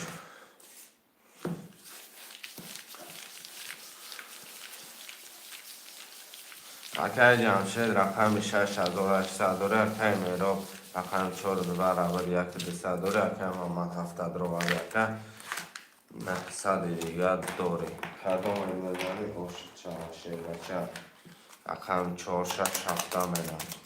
اکای جمشید رقم 6800 دوره اکای میرو رقم 4 برابر 1 200 دوره اکای محمد 70 رو بر یکه 900 دیگر داریم. کدام میزنی باشه چهار شیر بچه رقم 4 6 7 میدم.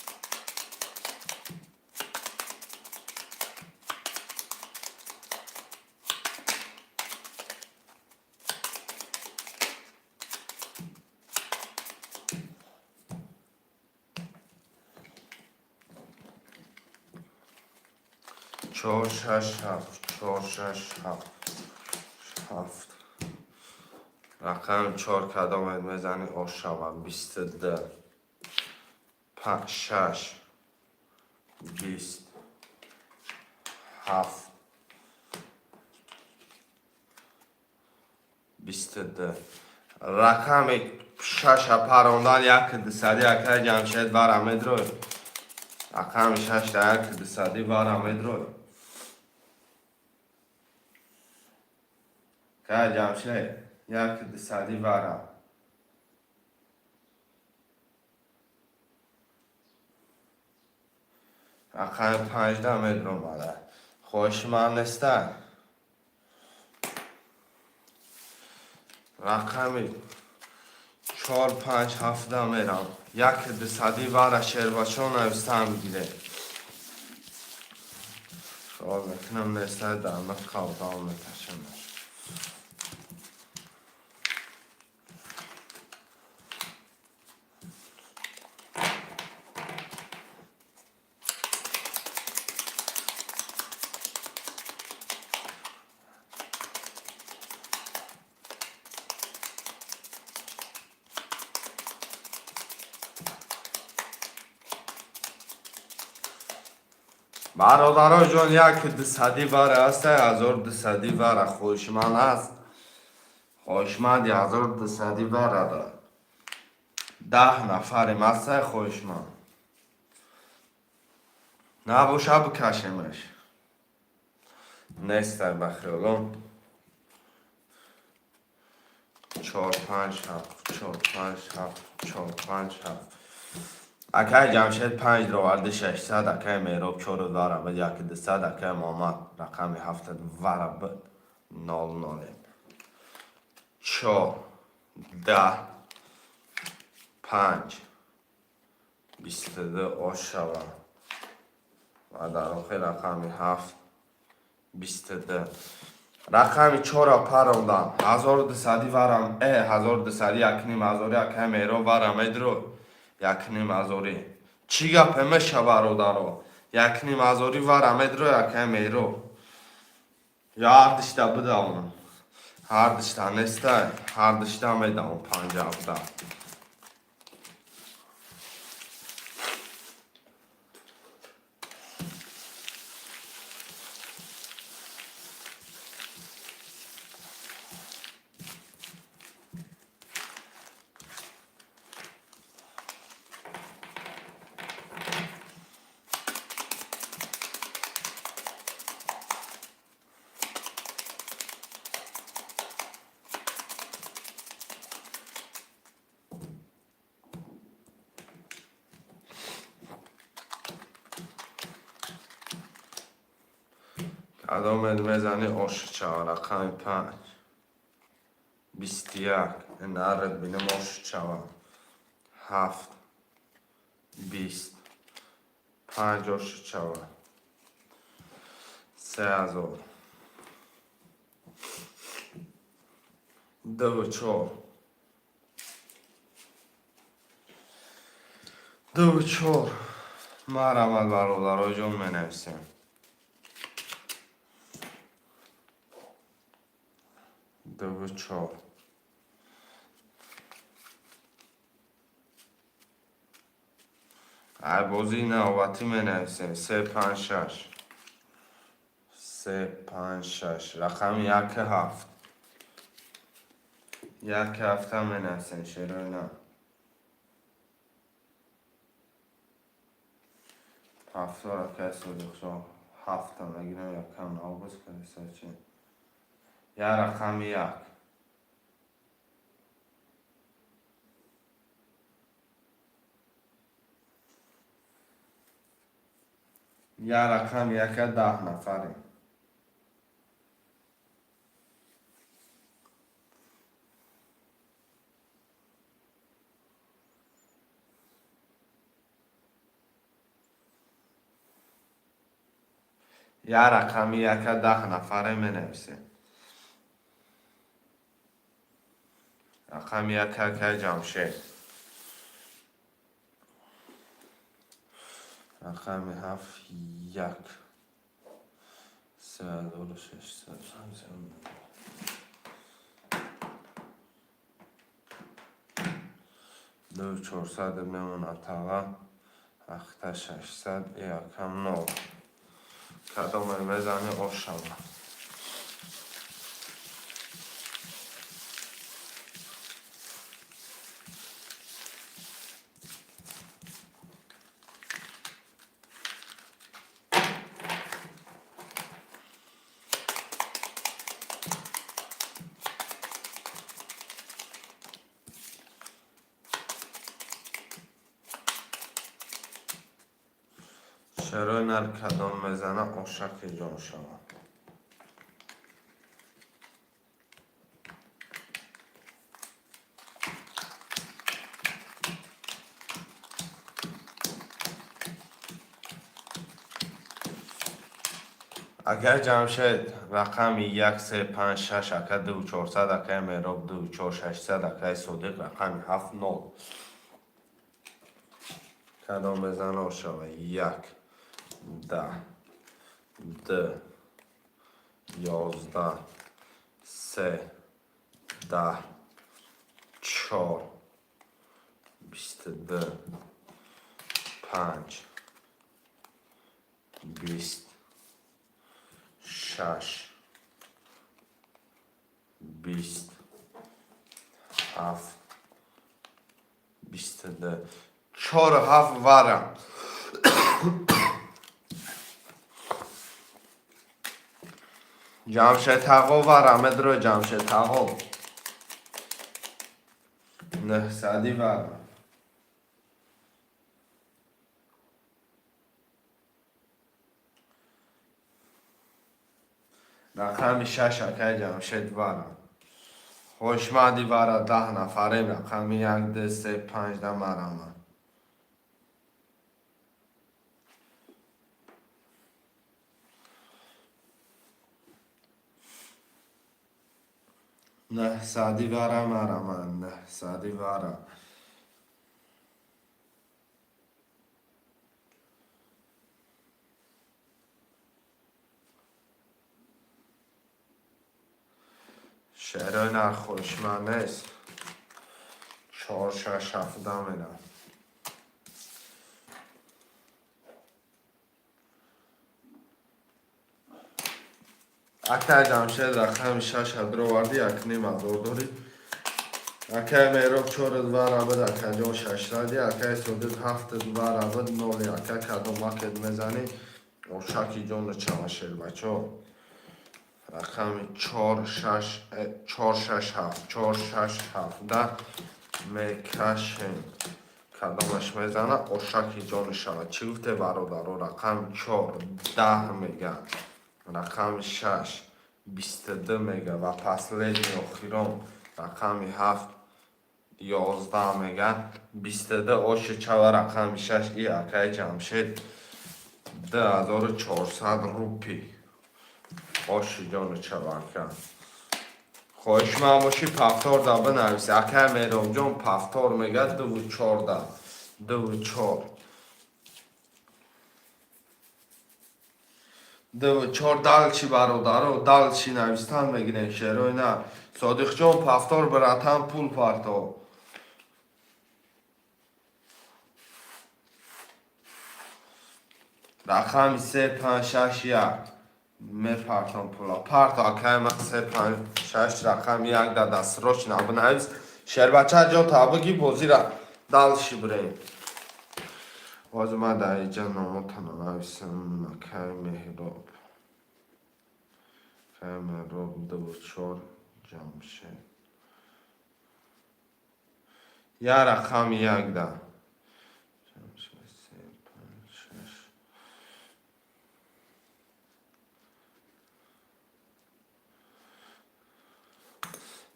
چهار شش هفت 4 6 7 رقم 4 کدام میزنی آشام 22 6 20 7 22 رقم 6 پروندن یک دسری یک جمشید برآمد روی رقم 6 یک دسری برآمد روی که جمشید یک دسری برآمد رقم 15 متر اومده خوش من نیسته رقم 4 5 7 میرم یک دسری برا شیربچه نوسته میگیره شاید میکنم نیسته دامه خوابم میکشم برادرای جان یک دسری بر است 1200 بر خوشمند است خوشمند 1200 بر داد 10 نفر است خوشمند نباشه بکشیمش نیست بخیالم 4 5 7 4 5 7 4 5 7 اکای جمشید 5 رو ورد 600 اکای میروب 4 ورد یک دسد اکای محمد رقم 7 ورد 00 4 10 5 22 آشوا و در آخر رقم 7 22 رقم 4 پروندم 1200 ورم 1200 یک نیم هزاری اکای میروب ورم ادرو یک نیم هزاری چی گپه میشه برادرها یک نیم هزاری ورم ادرو یکه میرو یا هر دشته بده اونم هر دشته نیسته هر دشته میده اون 50 بده کدام میزنی آش چهار رقم 5 21 این نرد بینم آش چهار 7 20 5 آش چهار 3000 دو 4 دو 4 مرحمت برادرای جان منویسیم دو 4 ای بازی نوبتی منویسیم 3 5 6 3 5 6 رقم 1 7 1 7 منویسیم شروع نه هفتاد کسی دکتر هفت نگیرم یک کم نابود کنی سرچین یا رقم 1 یا رقم 1 10 نفری یا رقمی یک 10 نفره می نویسیم. رقم یک که جمشید. رقم 7 1 3 2 6 7 2 400 میمونه تاقا 8 600 یکم 9 کدام میزنی او شما شروع نر کدام میزنه او شکل جان شما اگر جمشید رقم 1 3 5 6 اکه 2 400 اکه میروب 2 4 600 اکه صدیق رقم 7 9 کدام بزنه شما 1 10 2 11 3 10 4 22 5 20 6 20 7 22 4 7 وارم جمشید تاقو وارم ادرو جمشید تاقو 900 وارم رقم 6 اکه جمشید وارم خوشمدی وارا 10 نفره رقم 1 2 3 5 ده مرامه 900 وارا مرامه 900 وارا شعرهای نرخوشمند نیست 4 6 7 میدم اکه جمشید رقم 6 ادرو واردی اکنی مدور داری اکه میروب 4 دوار عبد اکه جون 6 رادی اکه سودید 7 دوار عبد نولی اکه کدوم اکد میزنی او شکی جون چماشیر بچه رقم 4 6 7 4 6 7 ده میکشیم کدامش میزنه او شکی جون شود چی گفته برادر رقم 4 10 میگه رقم 6 22 میگه و پسلیدی اخیرون رقم 7 11 میگه 22 اوش چه و رقم 6 ای اکه جمشید 2400 روپی اوش جان چه وکن خوش ماموشی پفتار دا بنویسی اکه میرم جان پفتار میگه 24 4 دال چی برادر دال چی نویستن میگیرین شعرهای نه صادق جان پفتار براتن پول پارتو رقم 3 5 6 1 می پارتون پولا پارتا که من 3 5 6 رقم 1 در دست روش نبنویس شعر بچه جا تابگی بازی را دالشی بریم باز ما در اینجا نامو نویسم که مهراب که مهراب 2 4 جمشید یا رقم 1 ده جمشید 3 5 6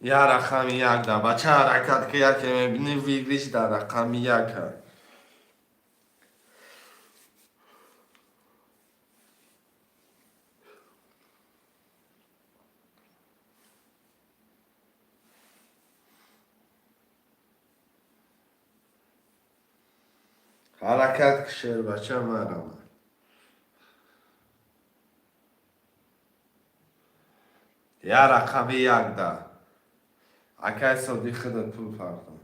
یا رقم 1 ده بچه حرکت که یکی میبینی ویگریش در رقم 1 هست حرکت کشیر بچه مرم. یا رقمی یک ده. اکای صدیق خودت پول فرق کن.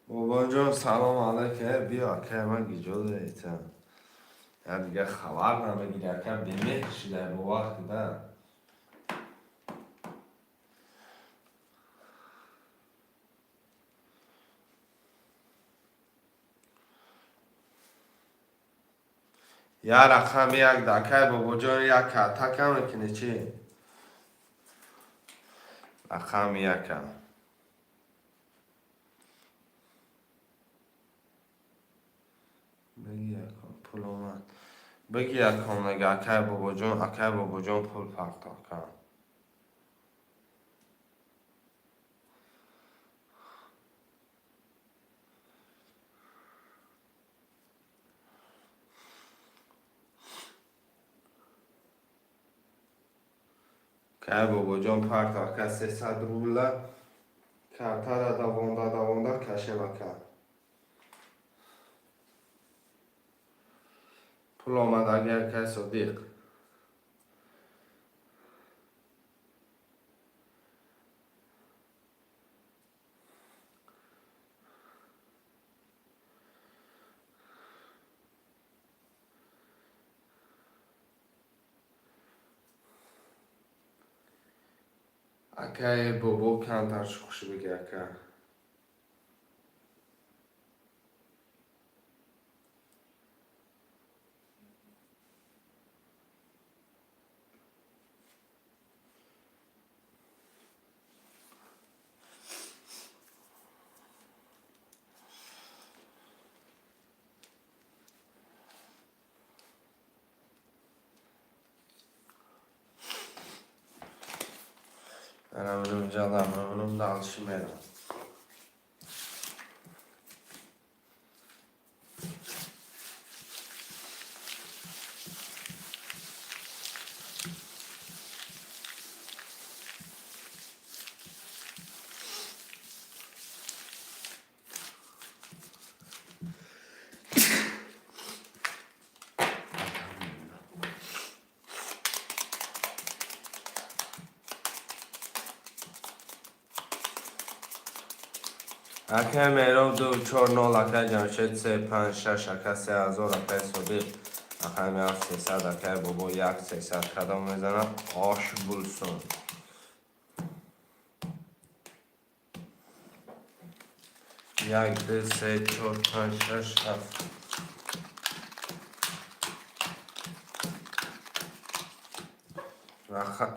بابا جان سلام علیکم. بیا که من گیجو دیتم. یا دیگه خبر نمیگیره که بیمه شده به وقت ده. یا رقم یک دکه بابا جان یک تکم میکنی چی؟ رقم یکم. بگی یکم پول اومد. بگی یکم نگه اکای بابا جان پول پرداخت کن. که بابا جان پرداخت که 300 روبله کارتا را دوانده کشه بکن. پول آمد اگر که صدیق. اکای بابا کانترش خوش بگه که. منم دالشی میرم. اکای میرم 249 اکای جمشید 356 اکای 3000 اکای صدیق. اکای میرم 300 اکای بابا 1 300 کدام میزنم آش بولسون. 1 2 3 4 5 6 7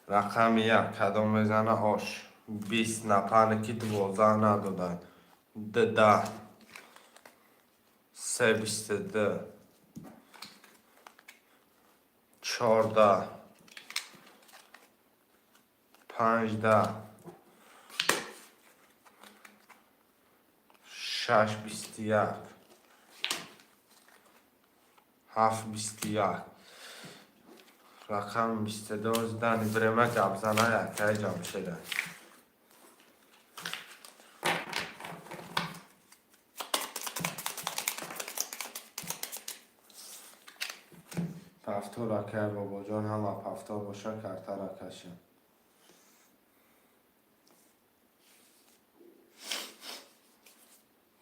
رقم یک کدام میزنه آش 20 نفر که 12 ندادن 10 3 22 14 15 6 21 7 21 رقم 22 زدن برمه گب زنه یکی جمع شده. پفتو را که بابا جان همه پفتو باشه کرتا را کشه.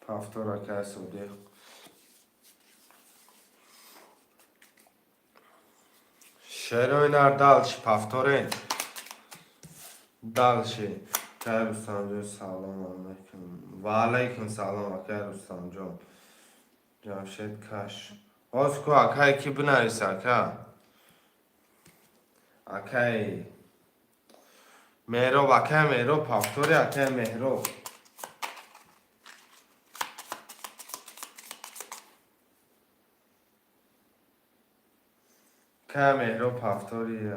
پفتو را که صدیق. شیروین ار دلش پفتورین دلشی که رستم جان سلام علیکم و علیکم سلام که رستم جان جمشید کش باز کو اکای کی بنویسه اکای مهرو اکای مهرو پفتوری اکای مهرو که مهرو پفتوری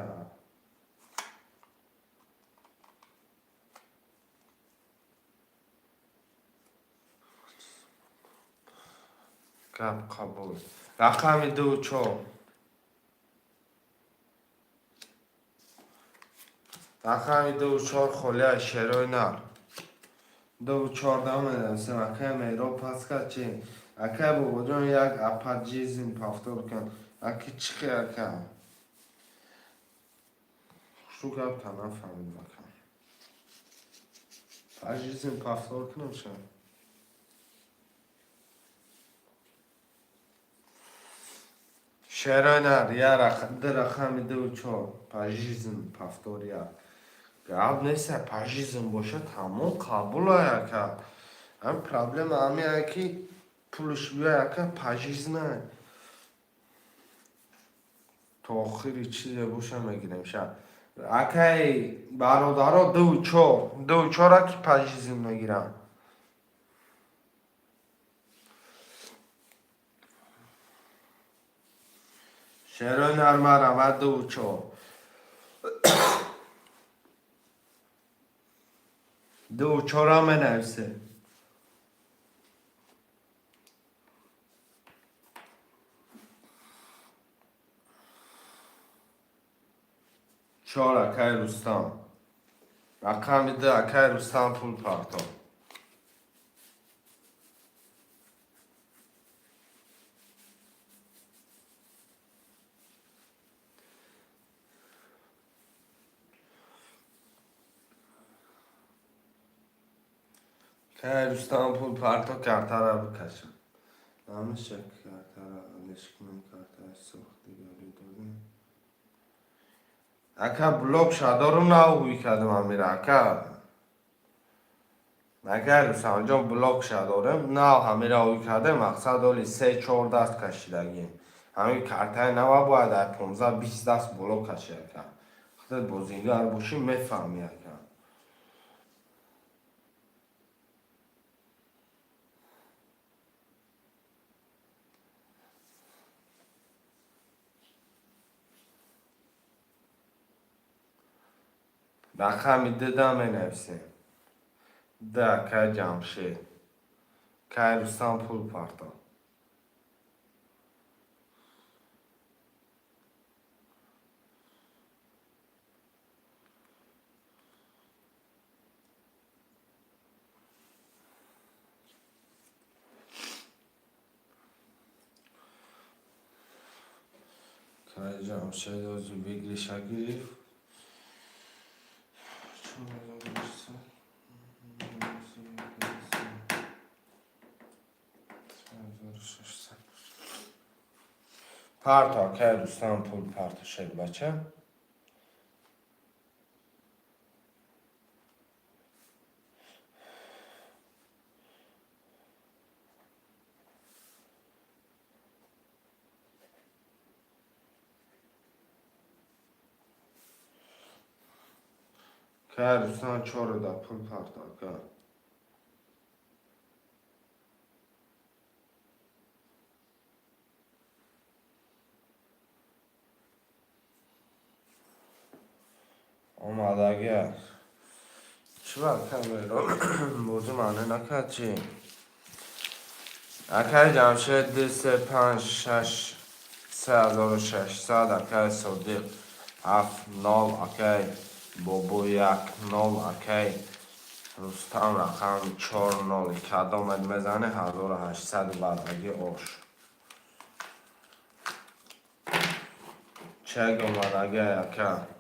گپ قبول. رقم 2 4. رقم 2 4 خاله شروع نر. 2 4 دام سه اکه میرو پس که چی؟ اکه بابا جان یک اپاجیزم پافتور کن. اکه چیکه اکه؟ شو گپ تنها فهمید بکن. اپاجیزم پافتور کنم شد. شروع نر یا رقم 2 4 اپاجیزم پافتور یا. گپ نیست اپاجیزم باشه تمام قبول های که. هم پرابلم همیه که پولش بیای که پاجیزمه. تا آخری چیزی باشه میگیریم شد. اکه برادرها 2 4 2 4 که پاجیزم میگیرم. شروع نرمرم و 2 4 2 4 هم نفسه. چهار اکه رستم. رقم 2 اکه رستم پول پارتا. که رستم پول پارتا کرده را بکشم. نمیشه کرده را نشکنم کرده سوختی گاری داریم. اکه بلوک شدارم نهوی کردم امیره اکه. اگر رستم جان بلوک شدارم نه همیره هوی کرده مقصد اولی 3 4 دست کشیدگیم. همین کرده نوا باید در 15 20 دست بلوک کشیده کرد. خودت بازیگر باشی میفهمی اکه. رقم 2 نفسه. 2 که جمشید. که رستم پول پارتا. که جمشید اوزو بگلی شگیری. پارتا که رستم پول پارتا شد بچه. که رستم 4 دا پول پارتا که. آمادگی چی باید کمیرون بوزی مانه نکرد چی؟ اکه جمشید 2 3 5 6 3600 اکه صدیق 7 0 اکه بابو 1 0 اکه رستم رقم 4 0 کدام میزنه 1800 بردگی آش. چه گمادگی اکه.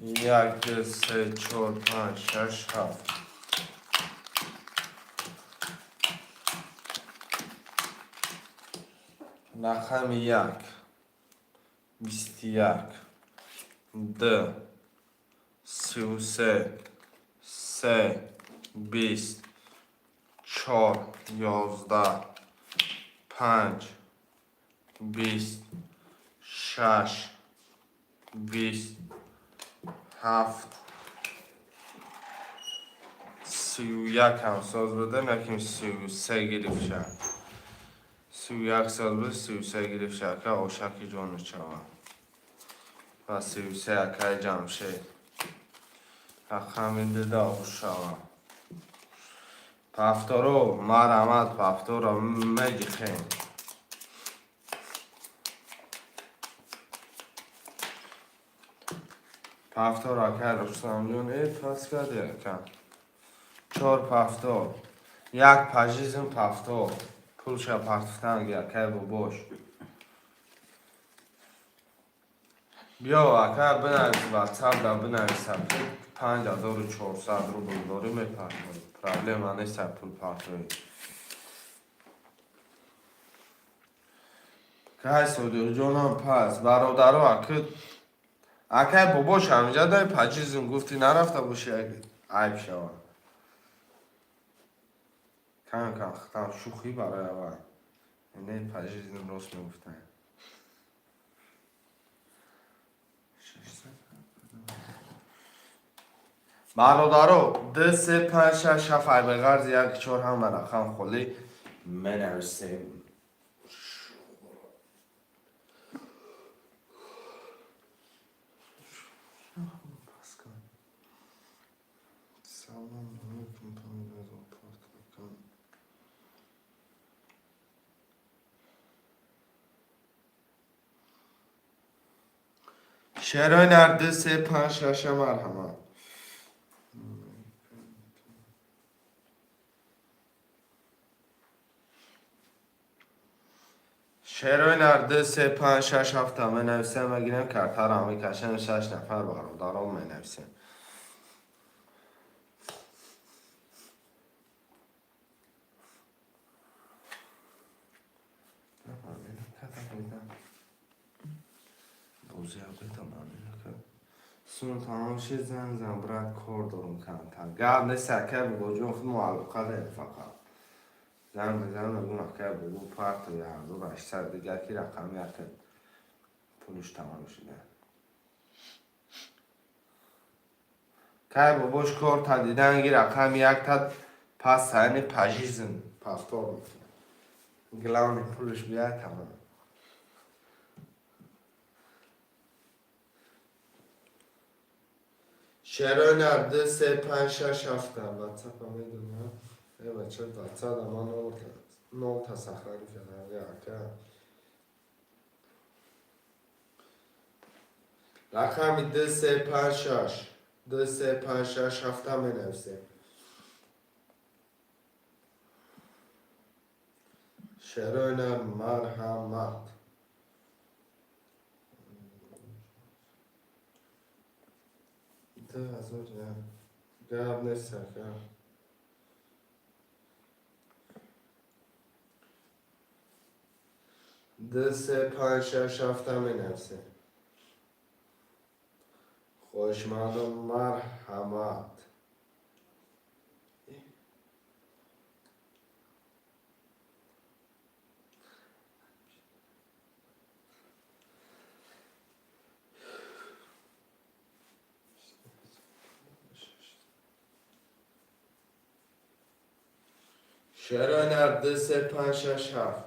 یک 2 3 4 5 6 7 رقم 1 21 2 33 3 20 4 11 5 20 6 20 7 31 هم ساز بدم یکیم 33 گرفت شد 31 ساز بده 33 گرفت شد که آشکی جانو چوام و 33 اکای جمشه همین دیده آخوش شوام پفتارو مرمت پفتارو مگی خیم پفتار اکای رستم جون ای پس کرده اکا 4 پفتار یک پجیزم پفتار پولش پفتن گیا که باباش بیا اکا بنویس واتساپ دا بنویس 5400 روبل داری میپردازم پرابلم نیست پول پردازی که سودی جانم پس برادرو اکا باباش همینجا داری پجیزم گفتی نرفته باشی عیب شوم کن ختم شوخی برای اول اینه پجیزم راست میگفتن برادرو 2 3 5 6 7 به غرض 1 4 هم رقم خالی منویسیم شعرهای در 2 3 5 6 مرحمت شعرهای در 2 3 5 6 7 می نویسیم و گیرم کرتر همی کشن 6 نفر برادرام می نویسیم سون تمام شد زن برد کار دارم کمتر گرد نیست که بگو جون خود معلقه ده فقط زن بگو که بگو پرت و هر دو بشت سر دیگر که رقم یکت پولش تمام شده که باباش کار تا دیدن گی رقم یک تد پس سرنی پجیزن پفتار میکنه گلانی پولش بیاد تمام شعرهای در 2 3 5 6 7 واتساپ هم میدونم ای بچه واتساپ اما نو تسخری کنم یا که رقمی 2 3 5 6 2 3 5 6 7 می نویسیم شعرهای در مرحمت ده هزار گرب نیست که 2 3 5 6 7 می نویسیم خوشمند و مرحمت شعرهای در 2 3 5 6 7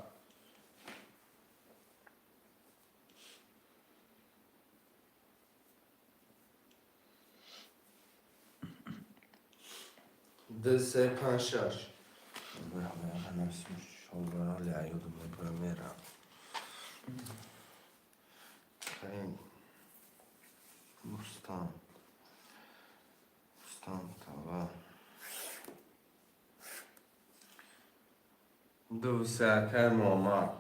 2 3 5 6 شلوارا لیایود مبرا میرم این بستان تاوا 2 3 اکر محمد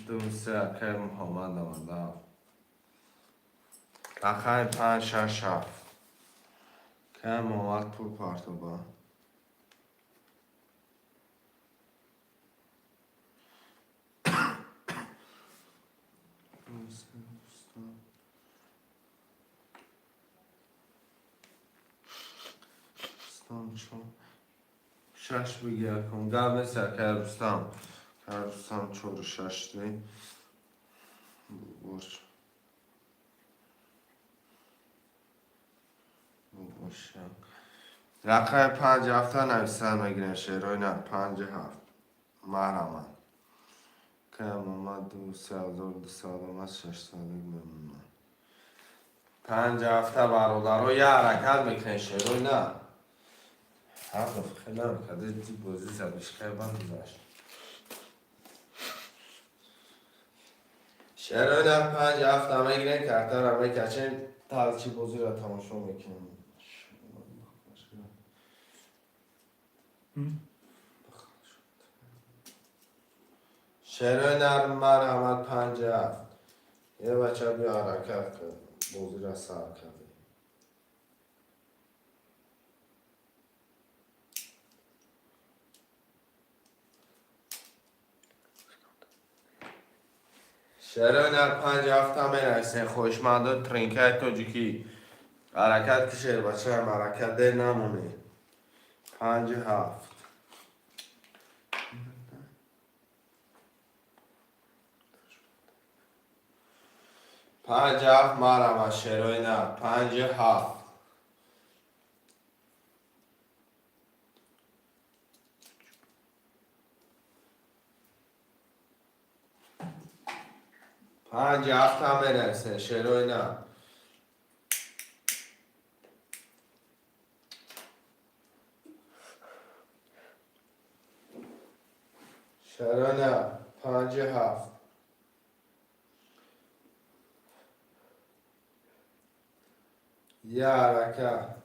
2 3 اکر محمد آمده رقم 5 6 7 که محمد پول پارتو با شش بگیر کن گم نسر که رستم چور شش دی برش رقم 5 هفته نویسن میگیرن شعرهای نه 5 هفت محرمن که محمد 3200 ممنون 5 هفته برادر یه حرکت میکنه شعرهای نه حرف خیلی نمیکرده دی بازی زدش که بند بزشت شعرهای نه 5 هفته میگیرن کرده را میکشن تا چی بازی را تماشا میکنن شعرهای نرم مرحمت 5 هفت یه بچه بیا حرکت کن بازی را سر کرده شعرهای نرم 5 هفته می نویسن خوشمند ترینکه توجیکی حرکت که شعر بچه هم حرکت ده نمونه 5 هفت پنج هفت مرم از شعرهای نه 5 هفت پنج هفت هم بنویسه شعرهای نه شعرهای نه 5 هفت یه حرکت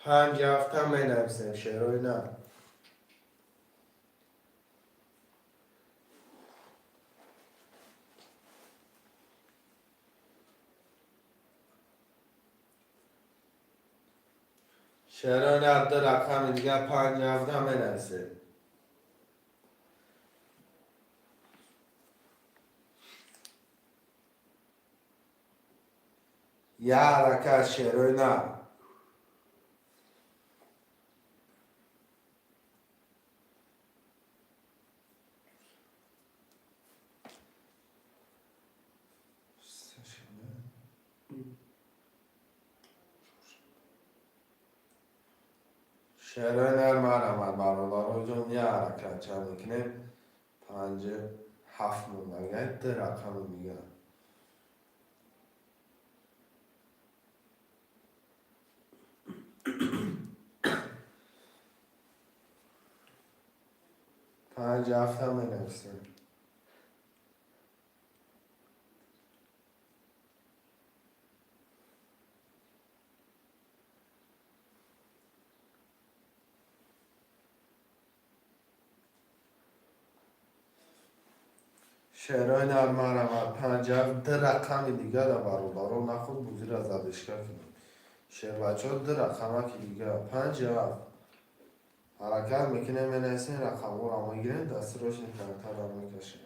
پنج هفت هم بنویسه شعرهای نه شعرهای نه ده رقم دیگه 5 هفت هم بنویسه یه حرکت شعرهای نه شعرهای نه مرحمت برادرها جان یه حرکت چند میکنه 5 7 موندن ده رقم میگن پنج هفت هم بنویسه شعرهای نرم مرحمت 5 هفت ده رقم دیگه ده برادرها نخود بوزی را زدشکر کنیم شعر بچه ها ده رقمه که دیگه 5 هفت حرکت میکنه بنویسه این رقم ها را میگیرن دست روش این کرکتر را میکشه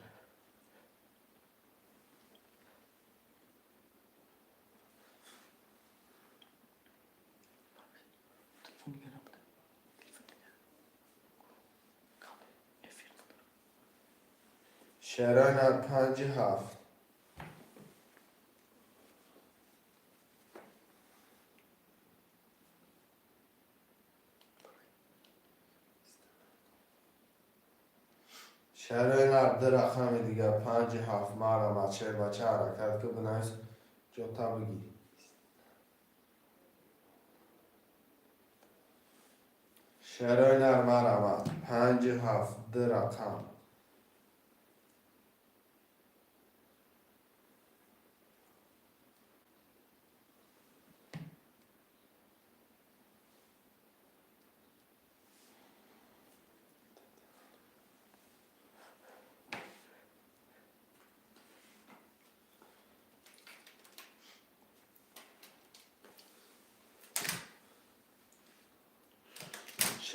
شعرهای نرم 5 هفت شعرهای نرم ده رقم دیگه 5 هفت مرحمت شعر بچه حرکت که بنویس جوتا بگی شعرهای نرم مرحمت 5 هفت ده رقم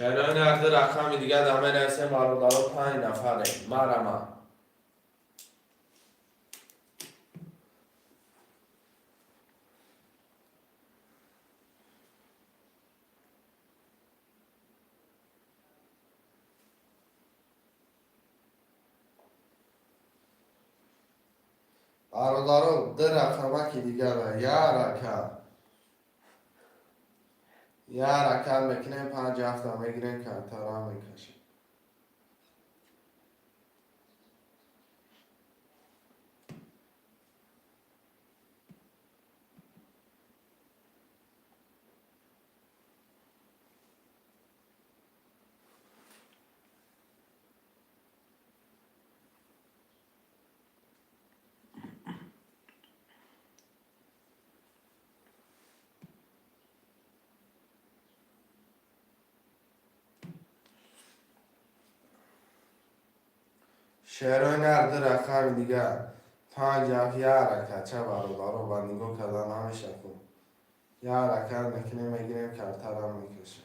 شهرهای نقد رقمی دیگه دامه نویسه برادرها 5 نفره مرمه برادرها 2 رقمه که دیگه به یه رکم میکنیم 5 هفته میگیریم کارترا میکشیم شهرهای نقد رقم دیگه 5 هفته یه رکت چه برادرها با نگاه کردن همیشه کن یه رکت میکنیم میگیریم کارترا میکشیم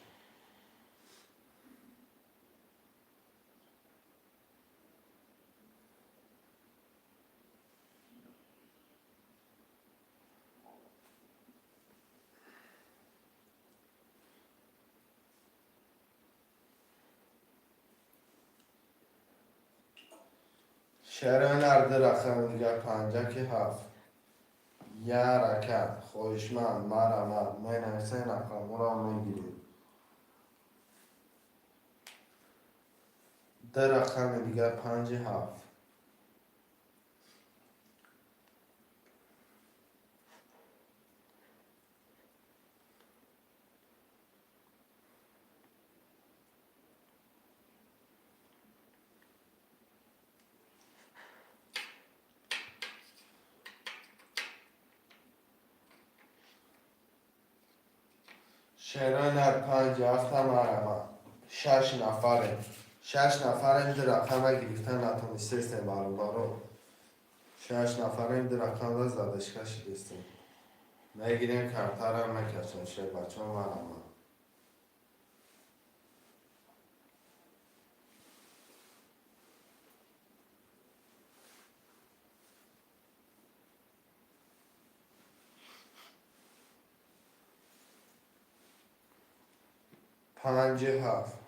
شهرهای نقد رقم دیگه 5 که 7 یه رکت خوشمند مرمت می نویسه رقم را میگیریم 2 رقم دیگه 5 7 شهرهای نقد 5 7 مرمت 6 نفره 6 نفره این 2 رقم گرفتن نتونستیم برادرها 6 نفره این 2 رقم را زدش کشیدیم میگیریم کارترا میکشیم شه بچه ها مرمت 5 7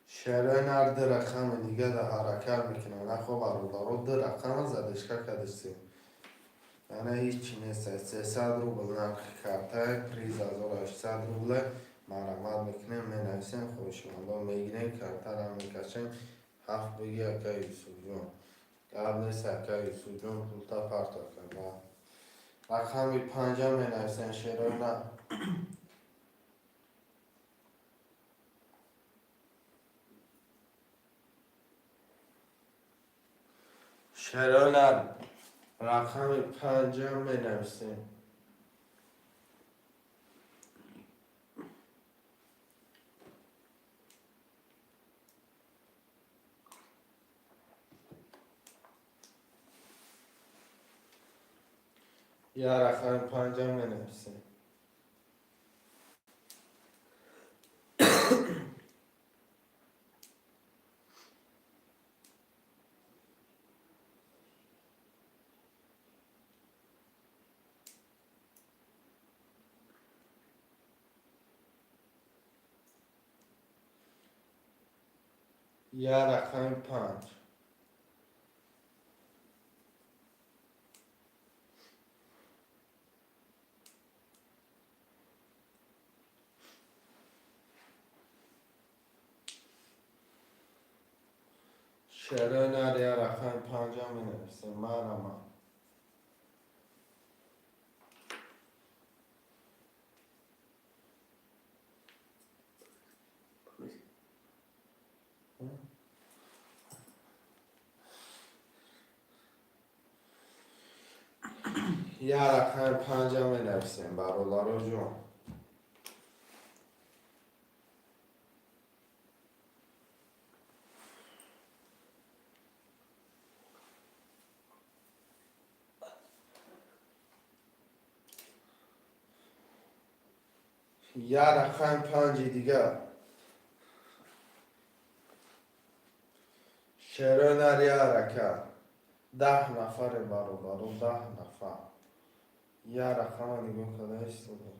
شهرهای نقد رقم دیگه در حرکت میکنه نه خب برادرها 2 رقم زدش کشیدیم یعنی هیچی نیست 300 روبل نرخ کارته پریز 1800 روبل مرمت میکنیم می نویسیم خوشمندا میگیریم کارترا میکشیم 7 بگی اکا یوسف جون قبل نیست اکا یوسف جون پولتا پرتا کرده رقم 5 می نویسیم شهرهای نه شهرهای نه رقم 5 می نویسیم یه رقم 5 می نویسیم یه رقم 5 شهرهای نه یه رقم 5 می نویسیم مرمت یه رقم 5 می نویسیم برادرها جون یا رقم 5 دیگه. شعر نریا رکه 10 نفر برابر 10 نفر. یا رقم دیگه کده استوده.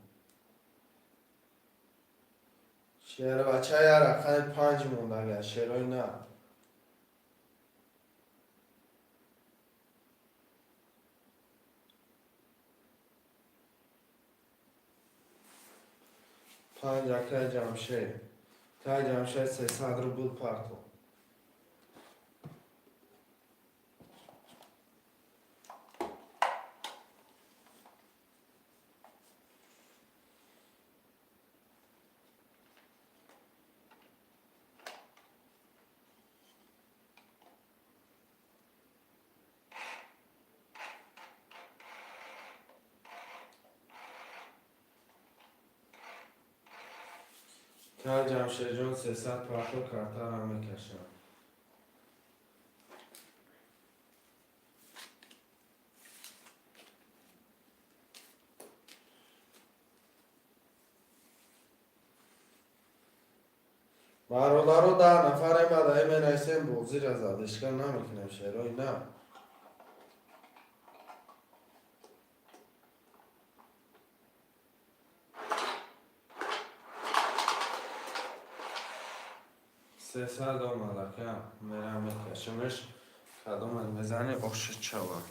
شعر بچه یا رقم 5 مونده گه. شعرهای نه. پنج اکه جمشه. که جمشه 300 روبل پرتو. که جمشه جون 300 پرتو کرتر هم میکشن. برادر 10 نفر مدعی می نیستیم بغزی را زد. اشکال نمیکنیم شعرهای نه. سه آمده که میرم میکشمش. کدوم میزنی اخش چوا.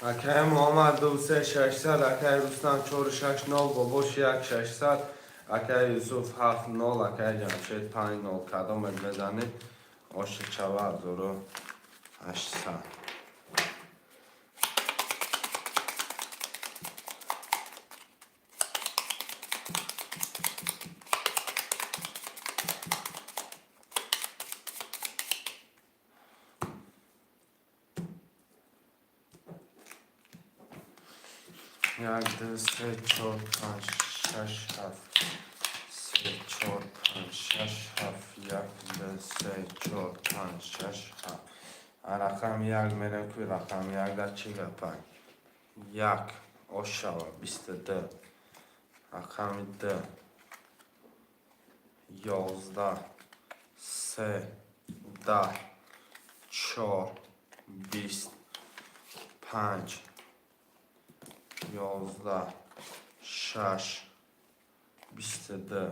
اکه محمد 23600 اکه رستم 469 بابوش 1600 اکه یوسف 70 اکه جمشید 50 کدام بزنید آش چوار 2800. یک دو سه چهار پنج شش هفت سه چهار پنج شش هفت یک دو سه چهار پنج شش هفت. رقم یک میرم که رقم یک در چی گپن یک آشوا 22 رقم 2 11 3 10 4 20 5 11 6 22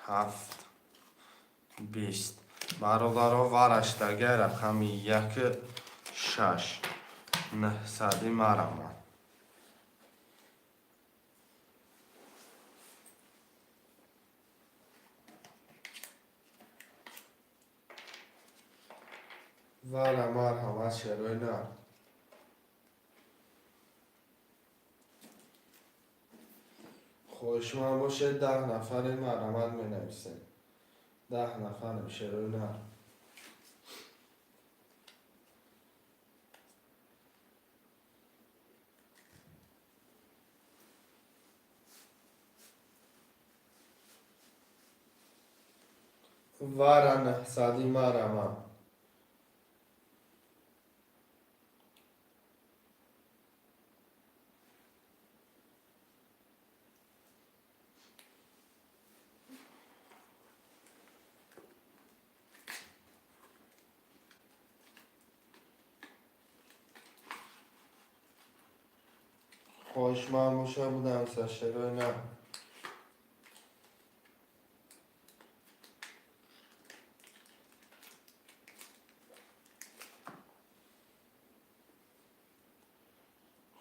7 20. برادرها ورشتگه رقم 1 6 900 مرمان. ولی مرحمت شروع نه. خوش من باشه 10 نفر مرحمت می نویسیم. 10 نفر شروع نه. وارن سادی مرحمت. خوش من باشه بودم سشروع نه.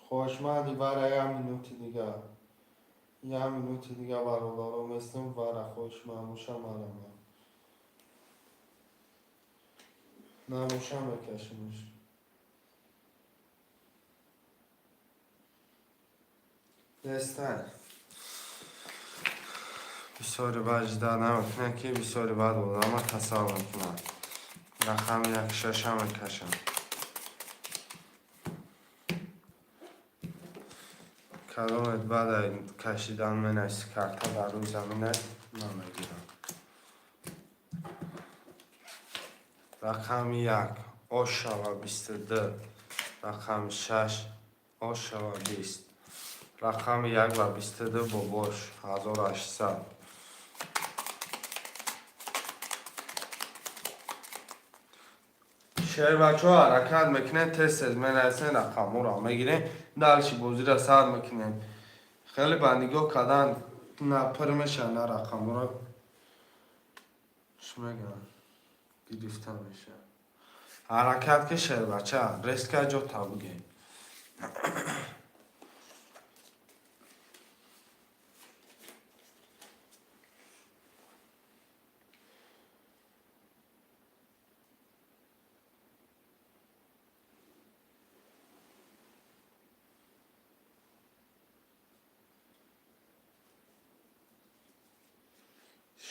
خوشمندی برای یه مینوت دیگه. یه مینوت دیگه برادرم استم برای خوش من باشه مرحمت. نموشه بکشمش. دستن بسیاری بجده نمیکنه که بسیاری بد بود اما تصور کنم. رقم 1 6 هم کشم. کدامت بعد کشیدن منویسی کارتا در روی زمینه نمیگیرم. رقم 1 آشوا 22. رقم 6 آشوا 20. رقم 1 و 22 با باش 1800. شعر بچه ها حرکت میکنه تست از منویسین رقم را میگیریم دلشی بازی را سر میکنیم. خیلی بندگاه کدن نه پر میشه نه رقم را شما گرفته میشه. حرکت که شعر بچه رست که جا تا بگیم.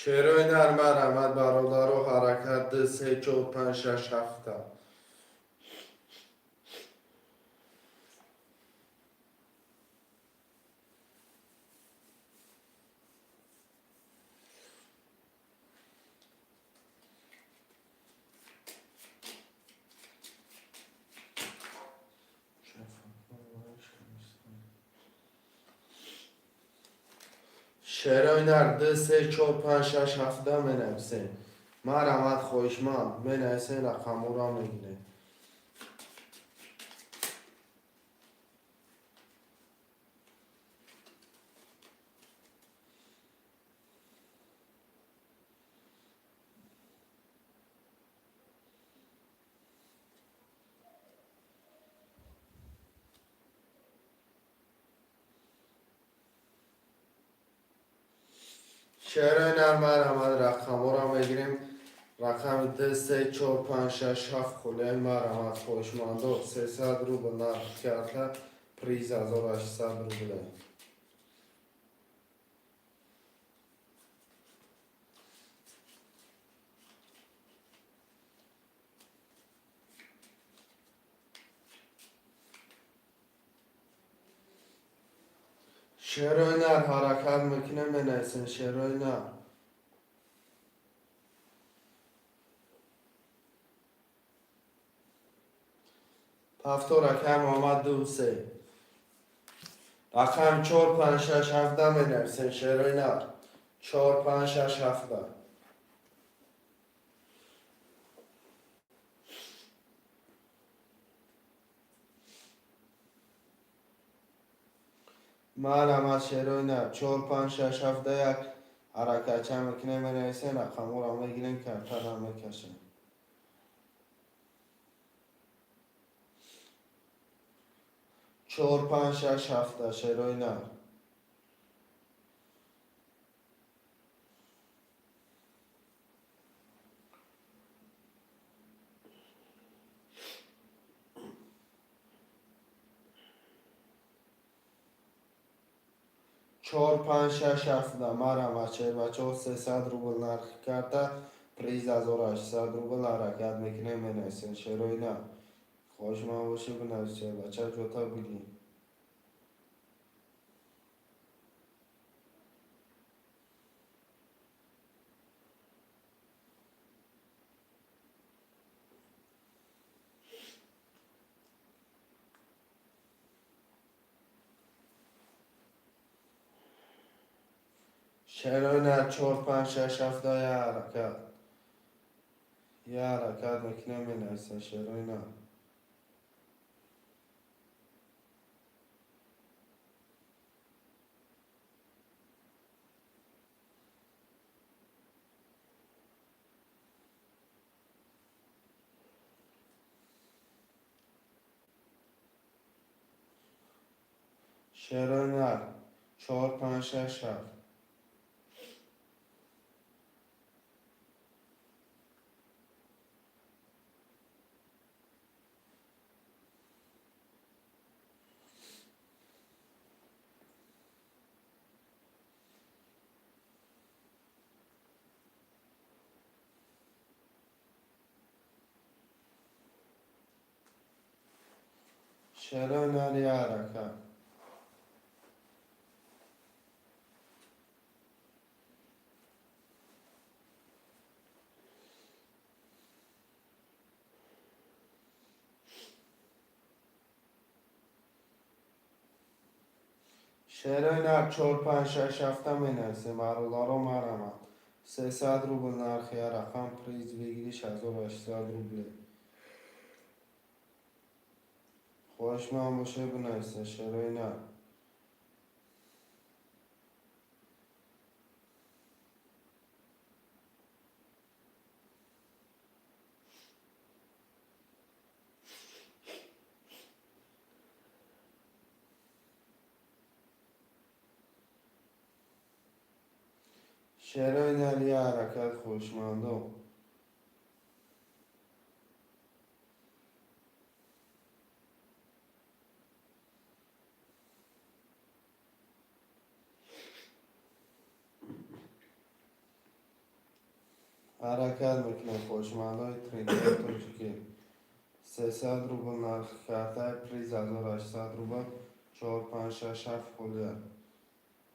شعرهای نرم رحمت برادر و حرکت 3 4 5 6 7. شعرهای نرم 3 4 5 6 7 منویسین. من رحمت خوشمند منویسین رقم را میگیره. شعرهای نرم رحمت رقم را میگیریم. رقم 2 3 4 5 6 7 خلال مرحمت خوشمند و 300 روبل نرخ کرده پریز 1800 روبل. شعرهای نر حرکت میکنه منویسین شعرهای نر. هفتو رقم آمد 2 3. رقم 4 5 6 7 منویسین شعرهای نر. 4 5 6 7. مرحمت شعرهای نر 4 5 6 7 یک حرکت چه میکنه منویسین رقم را میگیریم کرتا را میکشیم. 4 5 6 7 شعرهای نر. چهار پنج شش هفت مرحمت شعر بچه ها 300 روبل نرخ کرده پریز 1800 روبل حرکت میکنه منویسین شعرهای نه. خواهش من باشه بنویس شعر بچه ها جوتا بگیم. شعرهای نه 4 5 6 7 یه حرکت میکنه منویسین شعرهای نه. شعرهای نه 4 5 6 7. شعرهای نه یه حرکت. شعرهای نر 4 5 6 7 می نویسیم. برادرها مرحمت 300 روبل نرخی رقم پریز بگیریش 1800 روبله. خواهش من باشه بنویسه شعرهای نر. شعرهای نر یه حرکت خوشمنده. حرکت میکنه خوشمنده های ترینیت توجیکی 300 روبل نرخ کرده پریز 1800 روبل 4 5 6 7 خورده.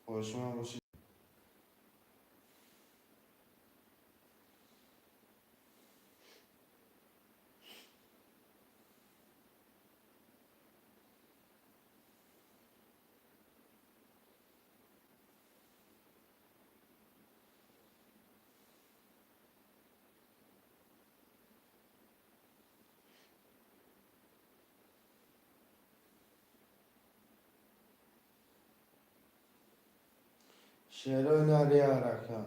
خوشمند باشید. شعرهای نر یه حرکت.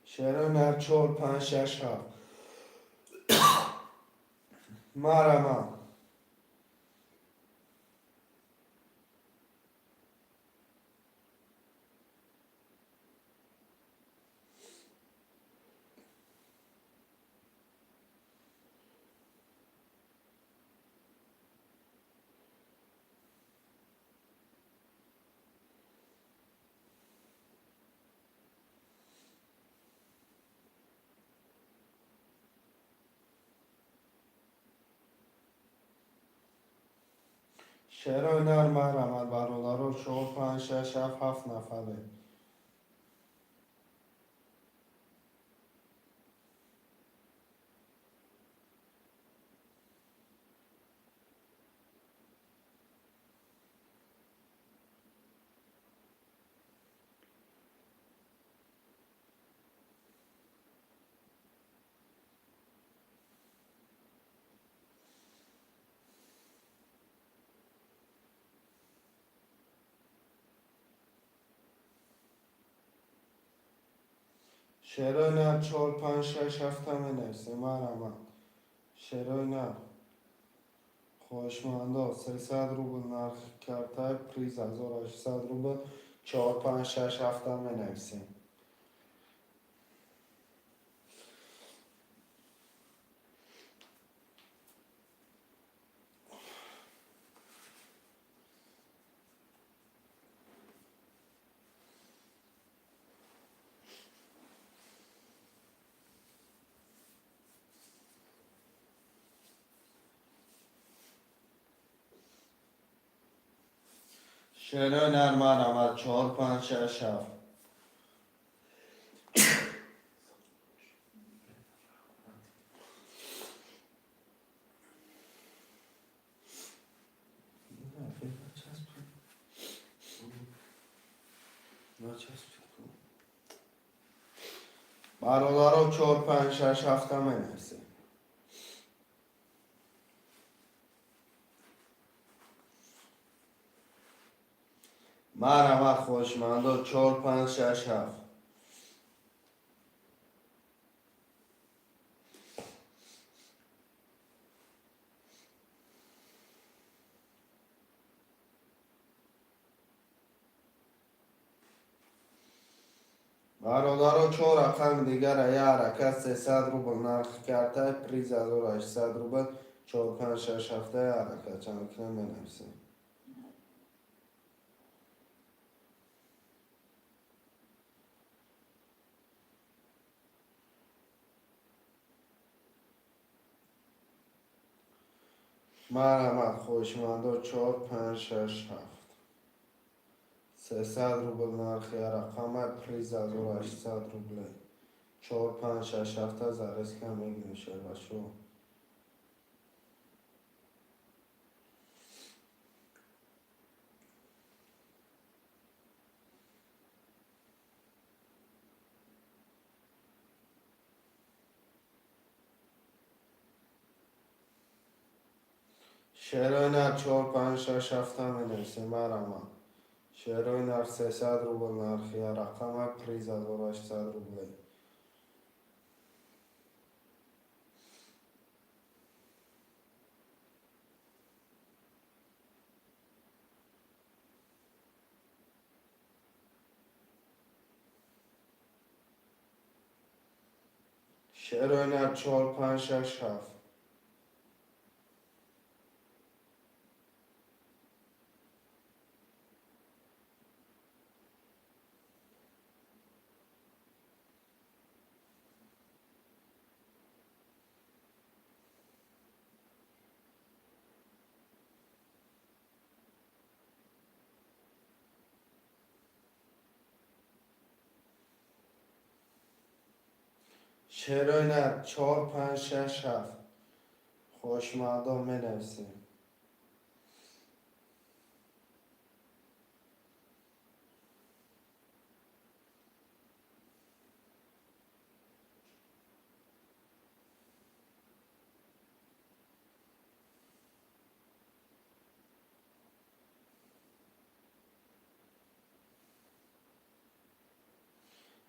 شعرهای نر 4 5 6 7 مرحمت شعرهای نر مرحمت برادرها 4 5 6 7 7 نفره. شعرهای نر 4 5 6 7 می نویسیم. مرحمت شعرهای نر خوشمنده 300 روبل نرخ کرده پریز 1800 روبل 4 5 6 7 می نویسیم. شعرهای نر مرحمت 4 5 6 7 برادرها 4 5 6 7 می نویسیم. مرحمت خوشمنده 4 5 6 7 برادرها 4 رقم دیگر یه حرکت 300 روبل نرخ کرده پریز 1800 روبل 4 5 6 7 حرکت چند کنه می نویسیم. مرحمت خوشمنده 4 5 6 7 300 روبل نرخی رقم پریز 1800 روبل 4 5 6 7 زارس کم میگیم شو. شعرهای 4 5 6 7 مینویسیم برام. شعرهای 300 روبل نرخی رقم پریز 1800 روبل شعرهای 4 5 6 7 شعرهای 4 5 6 7 خوشمردم مینویسیم.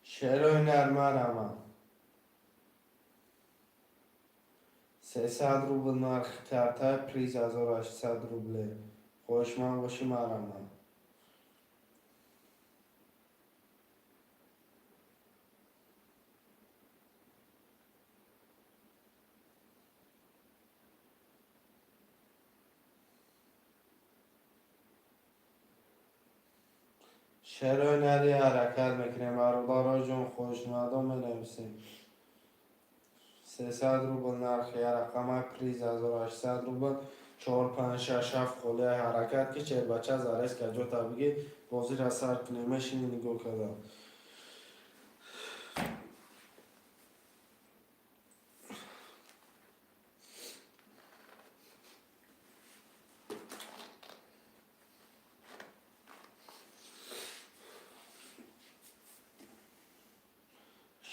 شعرهای مرمرم 300 روبل نرخ کرده پریز 1800 روبله خوشمند باشی مرمم. شعرهای نری حرکت میکنیم برادرها جون خوشمردم مینویسیم. 300 روبل نرخ رقم پریز 1800 روبل 4 5 6 7 خلی حرکت که چه بچه زارست که جو تا بگی بازی را سر کنیم مشینی نگو کده.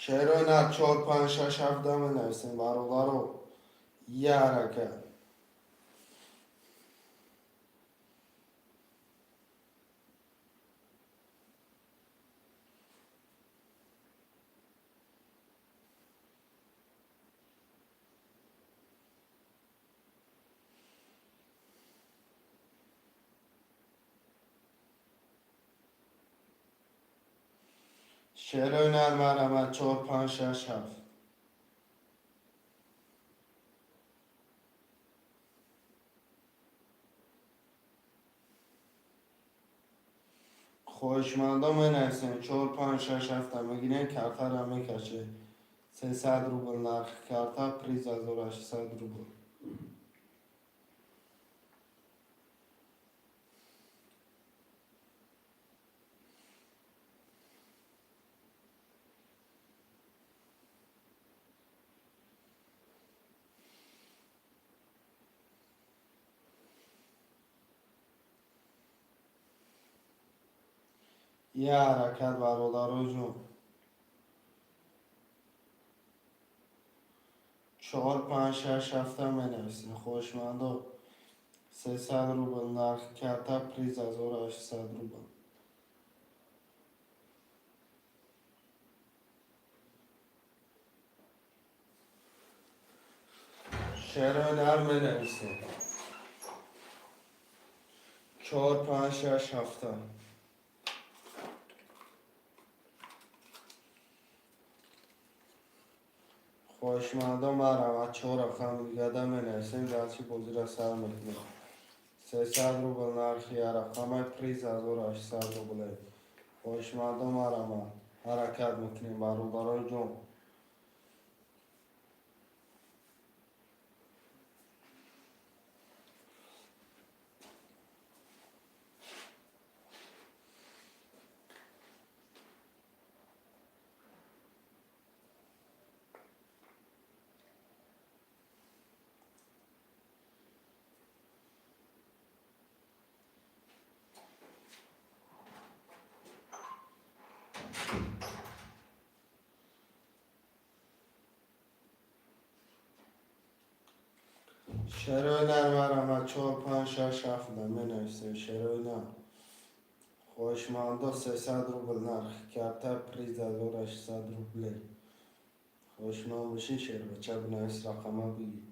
شعرهای 4 5 6 7 مینویسیم برادرها یه حرکت. شعرهای مرمرم 4 5 6 7 خوشمندم مینویسیم. 4 5 6 7 میگیریم کرده را میکشه. 300 روبل نرخ کرده پریز 1800 روبل. یه حرکت برادرها جون. 4 5 6 7 مینویسیم خوشمندم. 300 روبل نرخ کرده پریز 1800 روبل. شعرهای نر مینویسیم. 4 5 6 7 خوشمندم مرمت 4 رقم دیگه مینویسیم دستی بازی را سر میکنیم. 300 روبل نرخی رقم پریز 1800 روبل خوشمندم مرمت حرکت میکنیم برادرای جون. شروع نرمارم 4 5 6 7 می نویسیم شروع نه خوشمانده 300 روبل نرخ کرده پریز 1800 روبل خوشمند بشین شعر بچه بنویس رقمه بگی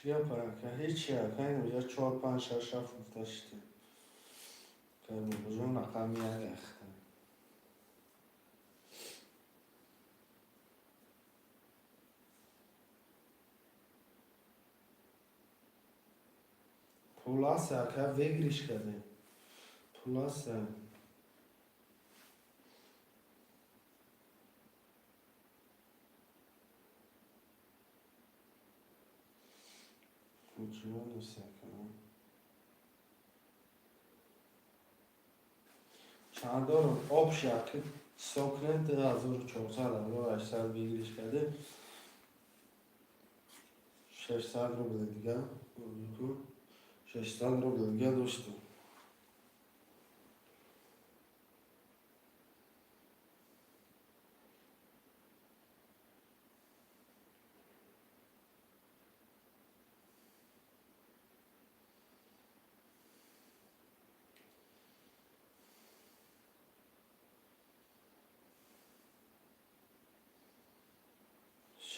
چی گفت که هیچی که اینجا 4 5 6 7 گفتشتی که بجون رقم یک اخته پولاسه که وگریش کده پولاسه جوان سکنم چند دارم آب شکل سکنه 1400 1800 بگیریش کرده 600 رو بده دیگه 600 رو بده دیگه دوستو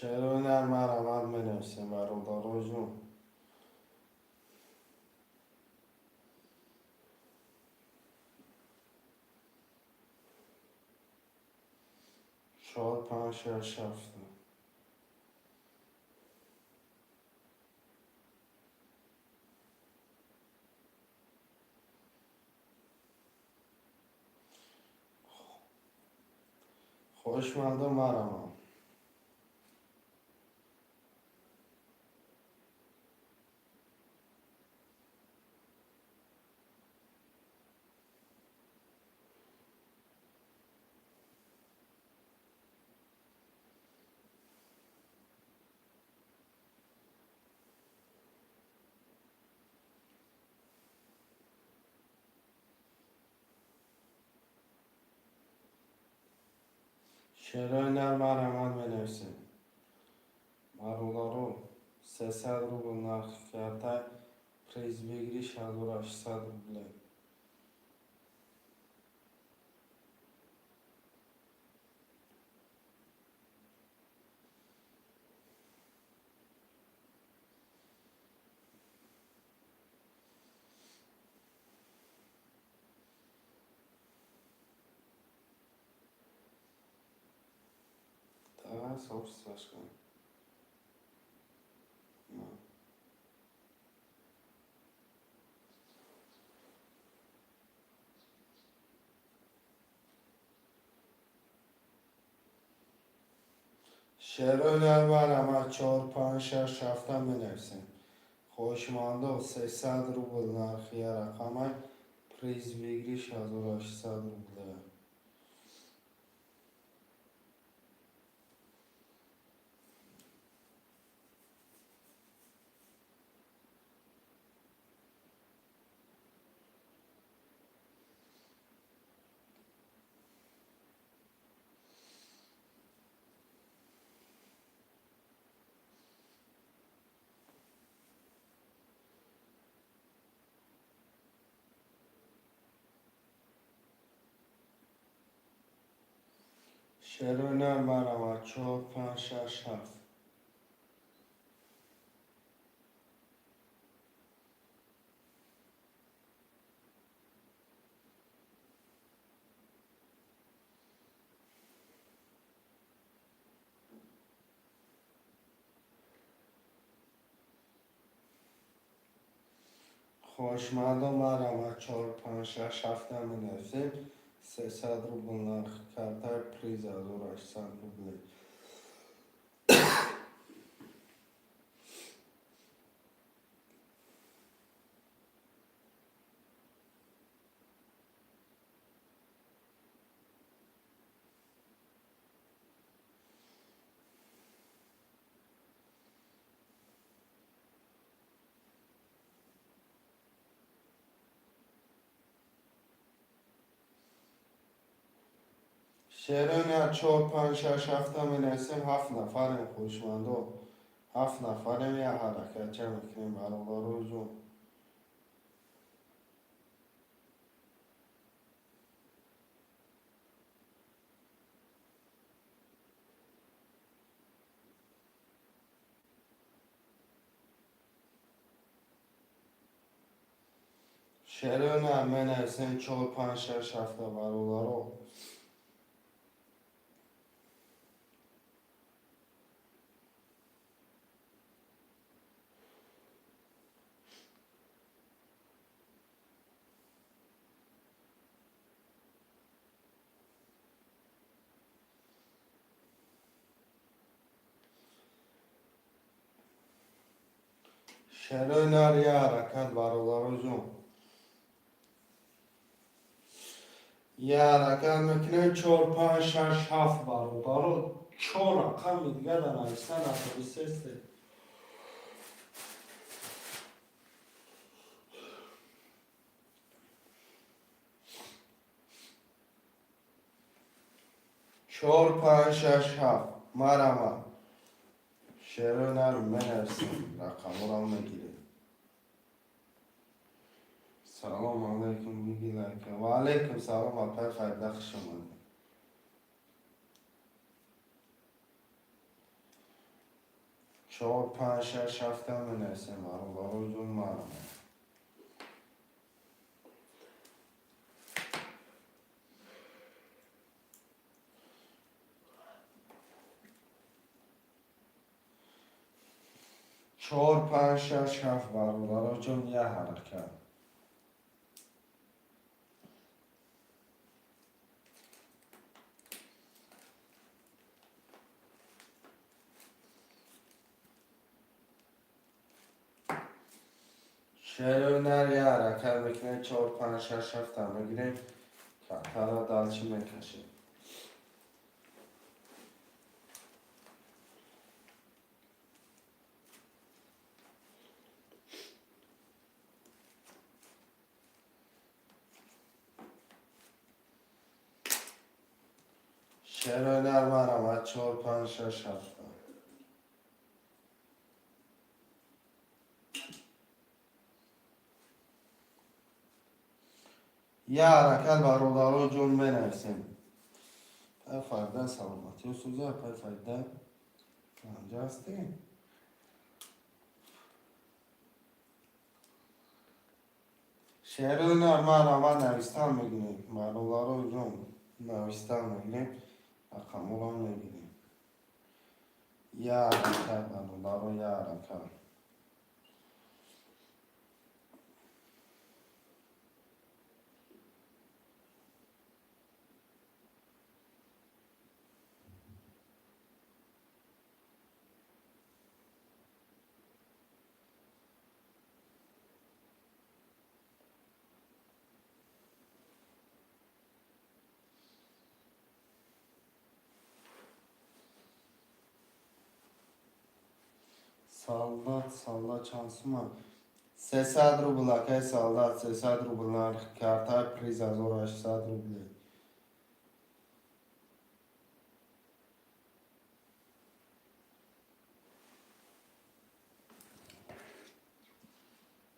شعر نرمه رمد می نویسیم برادر جون 4 5 6 7 خوشمنده مرمم شعر نرمه رمد می نویسیم برادر 300 رو به نرخ کرده پریز بگیری 1800 روبله daha soğuk başka شعر نرمه 4 5 6 7 می نویسیم خوشمانده 300 روبل نرخی رقمه پریز بگیری 1800 روبله شعر نرمه 4 5 6 7 خوشمنده مرمه 4 5 6 7 می نویسیم 300 روبل نرخ کرده پریز 1800 روبله شعران 4 5 6 7 می نویسیم 7 نفر خوشمند و 7 نفر یه حرکت چه میکنیم برادر و جون. شعران می نویسیم 4 5 6 7 برادر و شعران یه حرکت برادر و جون. یه حرکت میکنیم 4 5 6 7 برادر و 4 رقم دیگه در نوشتن اتوبیسه. 4 5 6 7 مرحبا. شعران رو منویسیم رقم رو میگیریم. سلام علیکم میگیرم که و علیکم سلام اپر فایده شما. 4 5 6 7 منویسیم برادر جون مرحبا. چهار پنج شش هفت برادر جون یه حرکت. شعر یه حرکت میکنه 4 5 6 7 میگیریم کتر را دلچی میکشیم. شعر مرمت 4 5 6 7 یه حرکت برادر جون بنویسیم. پای فرده سلامتی و سوزه پای فرده اینجا هستیم. شعر مرمت نویستن میگیریم برادر جون نویستن میگیریم رقم رو میگیریم. یه حرکت برادر یه حرکت. Soldat şansıma. 300 rubla که soldat 300 rubla karta priz 1800 rubla.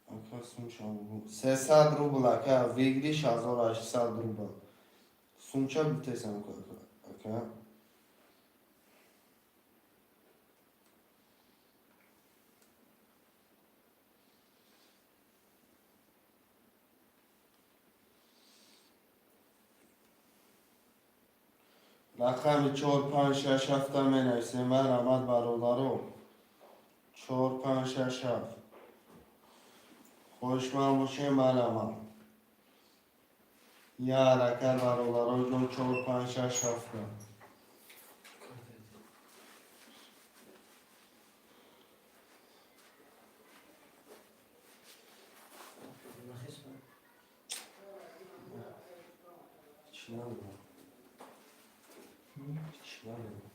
Akasım şanbu. 300 rubla که ویگریش 1800 rubla. Sumça bitesem kanka. رقم 4 5 6 7 می نویسیم و رحمت برادرو 4 5 6 7 خوشمند باشیم مرحمت. یه حرکت برادرو جون 4 5 6 7 چی ندارم چی ندارم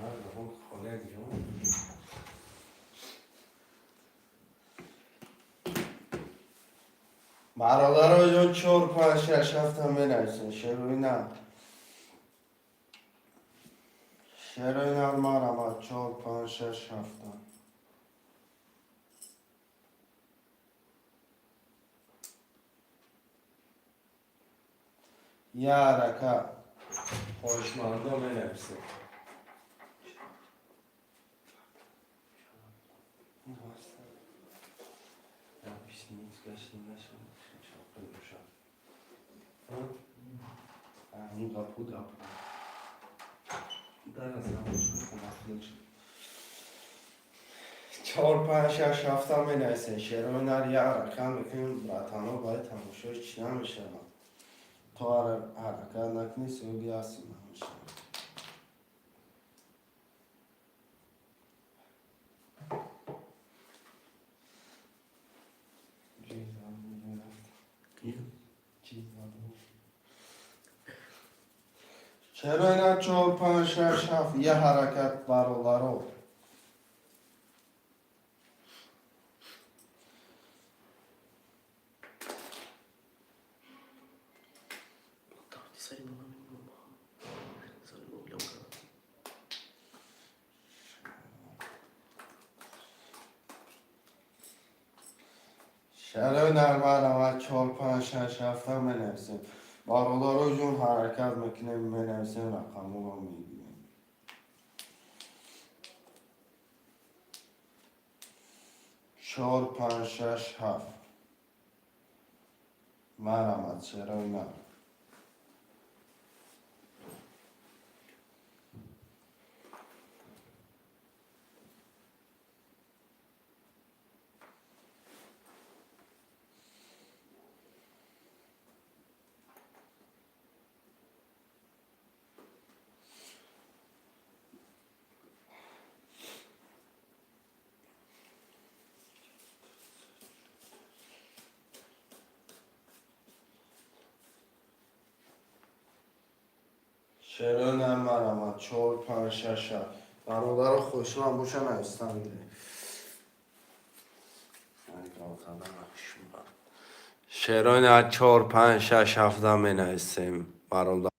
ندارم خاله دیگه برادر جان 4 5 6 7 هم بنویسین. شروع نه. شروع نه مرحمت 4 5 6 7. یه حرکت خوشمنده بنویسین. چهار پنج شش هفت هم بنویسین. شروع نر یه حرکت میکنیم براتانا باید تماشاش چی نمیشه. تو حرکت نکنی سودی هستی نمیشه. چرا اینا 4 5 6 7 یه حرکت برابر شرای نرمه 4 5 6 7 هم بنویسیم. برادر جون حرکت میکنیم بنویسیم رقم رو میگیریم. 4 5 6 7 مرحمت شرای نرمه. شروع نرمه 4 5 6 7 برادر خوشمن باشه نوستم گیره. شروع 4 5 6 7 هم بنویسیم برادر.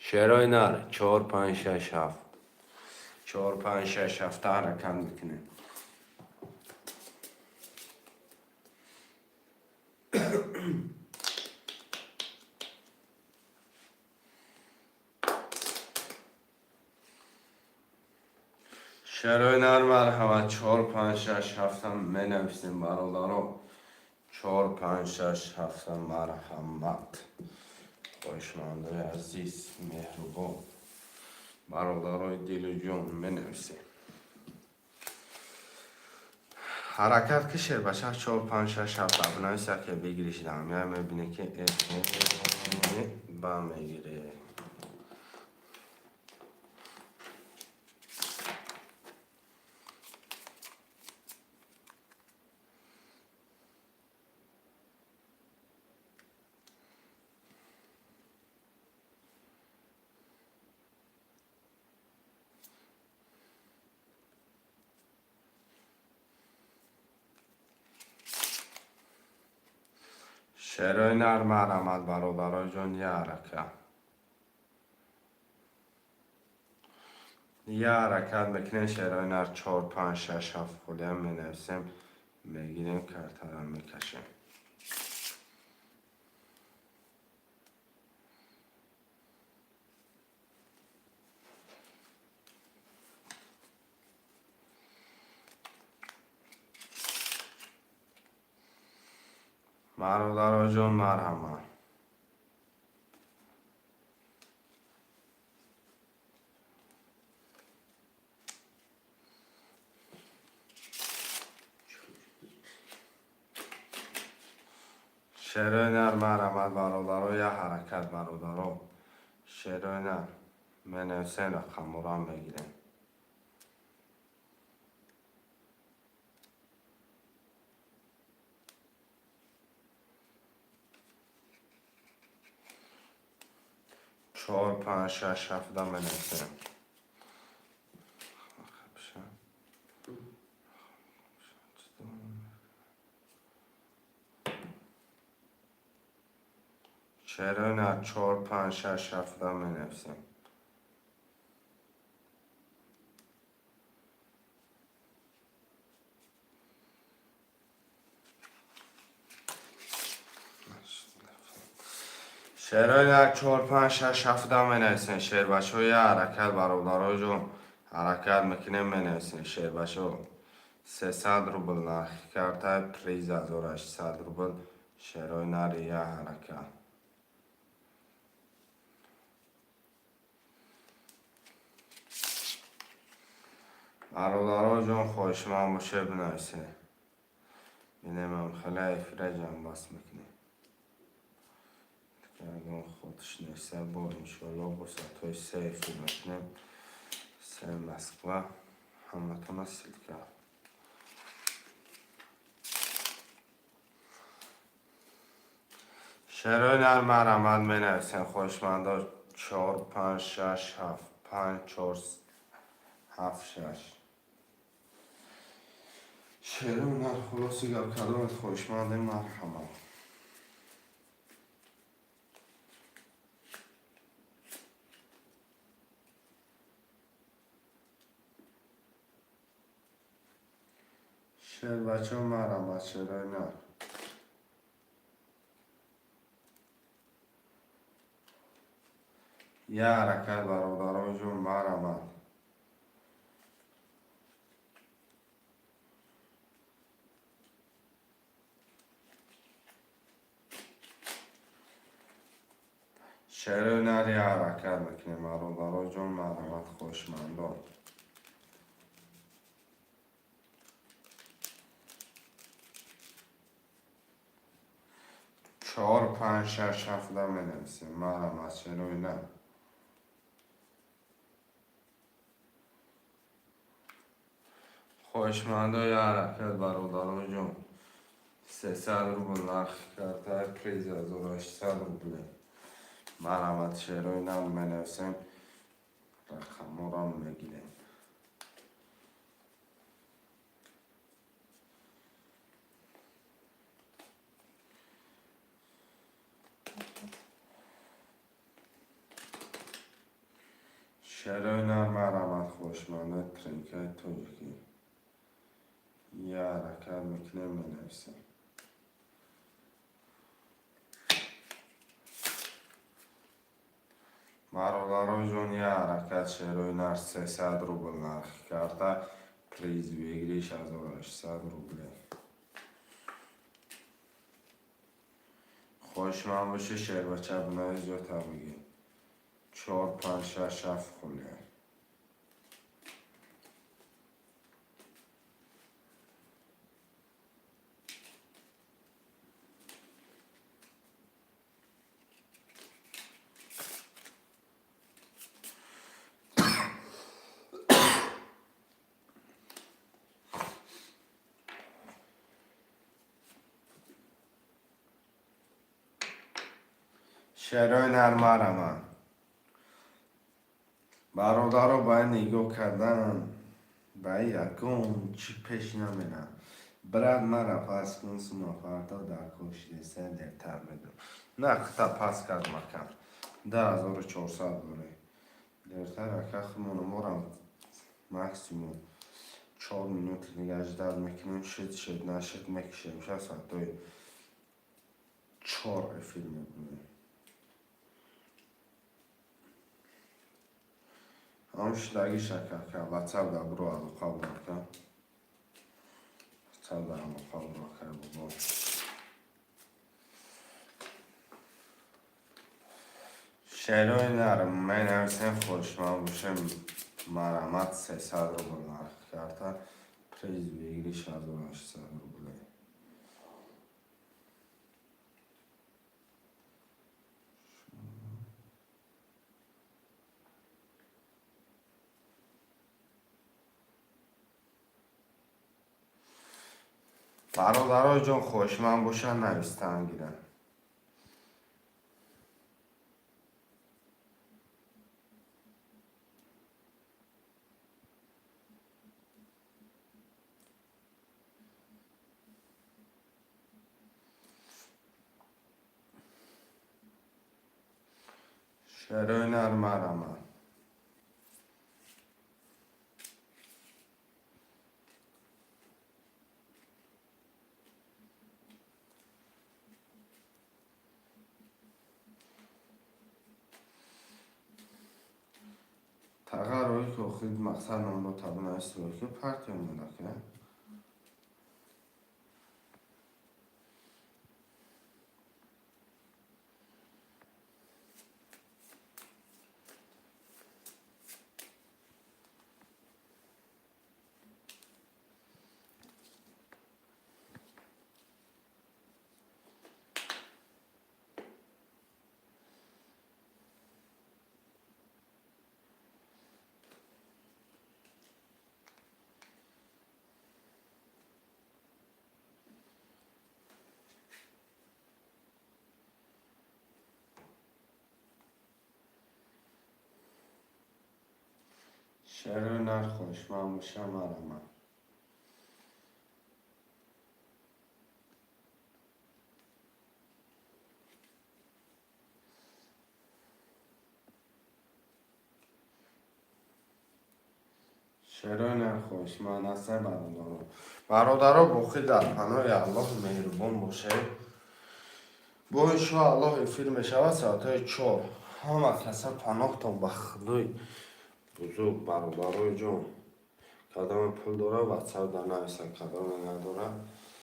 شروع نر 4 5 6 7 4 5 6 7 حرکت میکنیم. شروع نر مرحمت 4 5 6 7 هم بنویسیم برادر. 4 5 6 7 مرحمت خوشمنده عزیز مهربان برادرای دل و جان بنویسیم. حرکت که شیر بشه 4 5 6 7 بنویسه که بگیریش دمیه میبینه که با میگیره. شروع نر مرحمت برادرای جان یه حرکت بکنه. شروع نر 4 5 6 7 خلی هم بنویسیم میگیریم کرتر هم میکشیم. برادرها جون مرحمت. شیرینر مرحمت برادرها یه حرکت برادرها. شیرینر منوسه رقم مرام بگیریم. چهار پنج شش هفته منوسه. شیرینر چهار پنج شش هفته منوسه. شیرینر چهار پنج شش هفته منوسه. شیر بچه یه حرکت برادرها جون حرکت میکنیم منوسه. شیر بچه 300 روبل نرخی کرده پریز 1800 روبل. شیرینر یه حرکت. برادرها جون خوشمان باشه بنویسه. بینیم هم خیلی فرجم بس میکنیم. اگر خودش نیسته با انشالله با سطح سیفی میکنیم. سه مسکوه همه تونه سیل کرد. شیرینر مرحمت منویسین خوشمندا 4 5 6 7 5 4 7 6. شیرینر خلاصی گل کلمت خوشمند مرحمت. شیر بچه مرحمت شیرینر. یه حرکت برادرها جون مرحمت. شیرینر یه حرکت میکنیم برادرها جون مرحمت خوشمندان. 4 5 6 7 منویسیم مرحمت شیرینر. خوشمندا یه حرکت برادرها جون 300 روبل نرخ کرده پریز 1800 روبل. مرحمت شیرینر منویسیم رقم را میگیریم. شیرینر مرحمت خوشمندا ترینکه توجیکی. یه حرکت میکنیم منویسیم. برادرها جون یه حرکت شیرینر 300 روبل نرخ کرده پریز بگیریش 1800 روبل. خوشمند باشه شیر بچه بنویس جا تا بگی 4 5 6 7 خوله. شیرینر مرحمت. برادرها باید نگاه کردن به یکون چی پیش نمیرن. برد مرا پس کن سوما فردا در کشتی سه دیرتر بدون. نه قطع پس کرد مکم 10400 دوره دیرتر اکه خمونو مورم مکسیموم 4 مینوت نگهش در میکنیم. شد نشد میکشیم 6 ساعت دوی 4 فیلم بودیم. همش داگی شکر که واتساپ دا برو على قبل کن. واتساپ دا على قبل کرد بابا. شعرهای نرم من نویسم خوشمان باشم مرامت 300 روبل نرخ کرده پریز بگیری 1800 روبله برادرای جان خوشمند باشن نویستن گیرن شعرهای نرم مرامت تغییر روی که اخید مقصد نمرو تابون است روی که پرت میمونه که شعرهای نر خوشمند باشن مرامت شعرهای نر خوشمند است برادرها بخی در پناه الله مهربان باشه با انشاءالله فیلم شود ساعت 4 همه کسا پناه تا به خدای بزرگ برادرای جان کدام پول داره بچه در نویسن کدام نداره